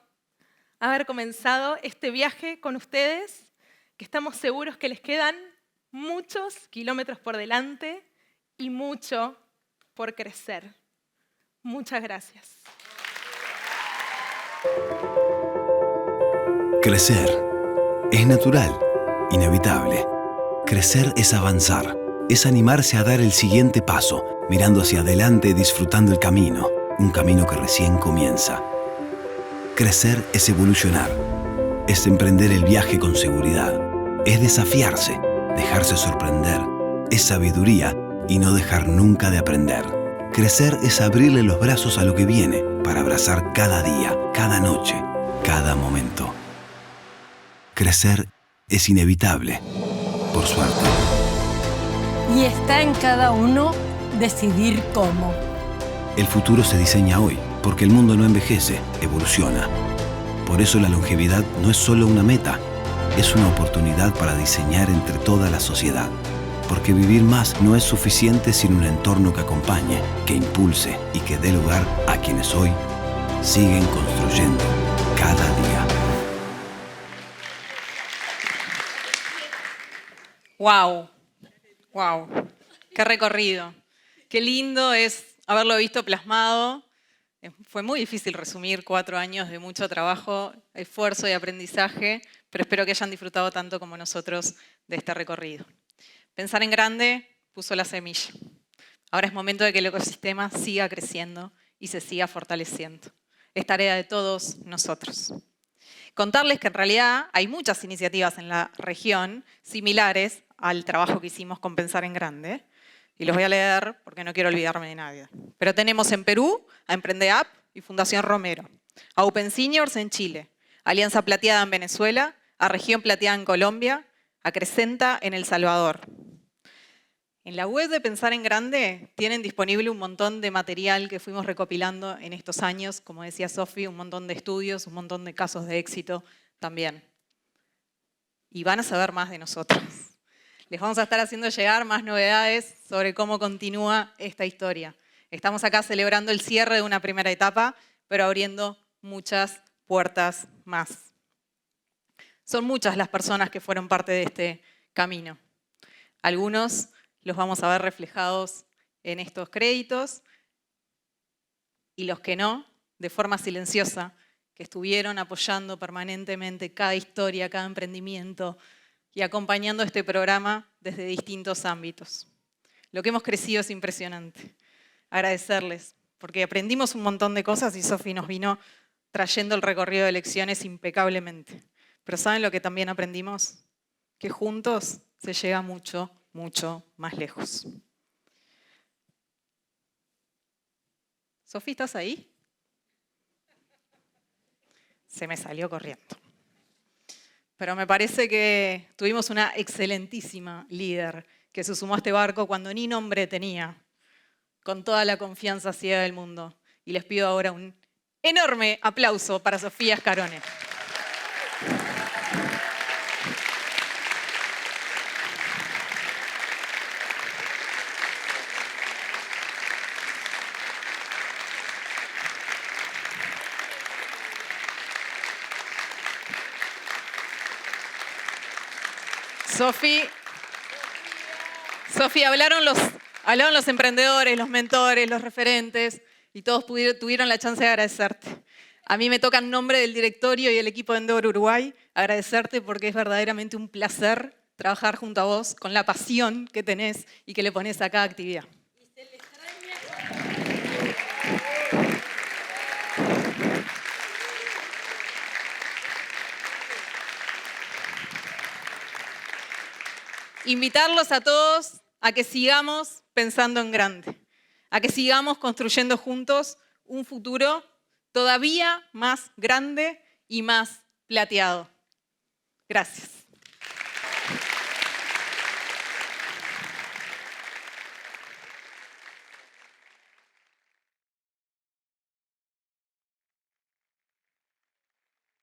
haber comenzado este viaje con ustedes, que estamos seguros que les quedan muchos kilómetros por delante y mucho por crecer. Muchas gracias. Crecer es natural, inevitable. Crecer es avanzar. es animarse a dar el siguiente paso, mirando hacia adelante y disfrutando el camino, un camino que recién comienza. Crecer es evolucionar, es emprender el viaje con seguridad, es desafiarse, dejarse sorprender, es sabiduría y no dejar nunca de aprender. Crecer es abrirle los brazos a lo que viene para abrazar cada día, cada noche, cada momento. Crecer es inevitable, por suerte. Y está en cada uno decidir cómo. El futuro se diseña hoy, porque el mundo no envejece, evoluciona. Por eso la longevidad no es solo una meta, es una oportunidad para diseñar entre toda la sociedad. Porque vivir más no es suficiente sin un entorno que acompañe, que impulse y que dé lugar a quienes hoy siguen construyendo cada día. ¡Wow! ¡Wow! ¡Qué recorrido! Qué lindo es haberlo visto plasmado. Fue muy difícil resumir 4 años de mucho trabajo, esfuerzo y aprendizaje, pero espero que hayan disfrutado tanto como nosotros de este recorrido. Pensar en grande puso la semilla. Ahora es momento de que el ecosistema siga creciendo y se siga fortaleciendo. Es tarea de todos nosotros. Contarles que en realidad hay muchas iniciativas en la región similares al trabajo que hicimos con Pensar en Grande. Y los voy a leer porque no quiero olvidarme de nadie. Pero tenemos en Perú a EmprendeApp y Fundación Romero, a Open Seniors en Chile, a Alianza Plateada en Venezuela, a Región Plateada en Colombia, a Crescenta en El Salvador. En la web de Pensar en Grande tienen disponible un montón de material que fuimos recopilando en estos años, como decía Sofi, un montón de estudios, un montón de casos de éxito también. Y van a saber más de nosotros. Les vamos a estar haciendo llegar más novedades sobre cómo continúa esta historia. Estamos acá celebrando el cierre de una primera etapa, pero abriendo muchas puertas más. Son muchas las personas que fueron parte de este camino. Algunos los vamos a ver reflejados en estos créditos y los que no, de forma silenciosa, que estuvieron apoyando permanentemente cada historia, cada emprendimiento y acompañando este programa desde distintos ámbitos. Lo que hemos crecido es impresionante. Agradecerles, porque aprendimos un montón de cosas y Sofi nos vino trayendo el recorrido de lecciones impecablemente. Pero ¿saben lo que también aprendimos? Que juntos se llega mucho, mucho más lejos. Sofi, ¿estás ahí? Se me salió corriendo. Pero me parece que tuvimos una excelentísima líder que se sumó a este barco cuando ni nombre tenía, con toda la confianza ciega del mundo. Y les pido ahora un enorme aplauso para Sofía Scarone. Sofi, hablaron los emprendedores, los mentores, los referentes, y todos tuvieron la chance de agradecerte. A mí me toca en nombre del directorio y el equipo de Endeavor Uruguay agradecerte porque es verdaderamente un placer trabajar junto a vos con la pasión que tenés y que le ponés a cada actividad. Invitarlos a todos a que sigamos pensando en grande, a que sigamos construyendo juntos un futuro todavía más grande y más plateado. Gracias.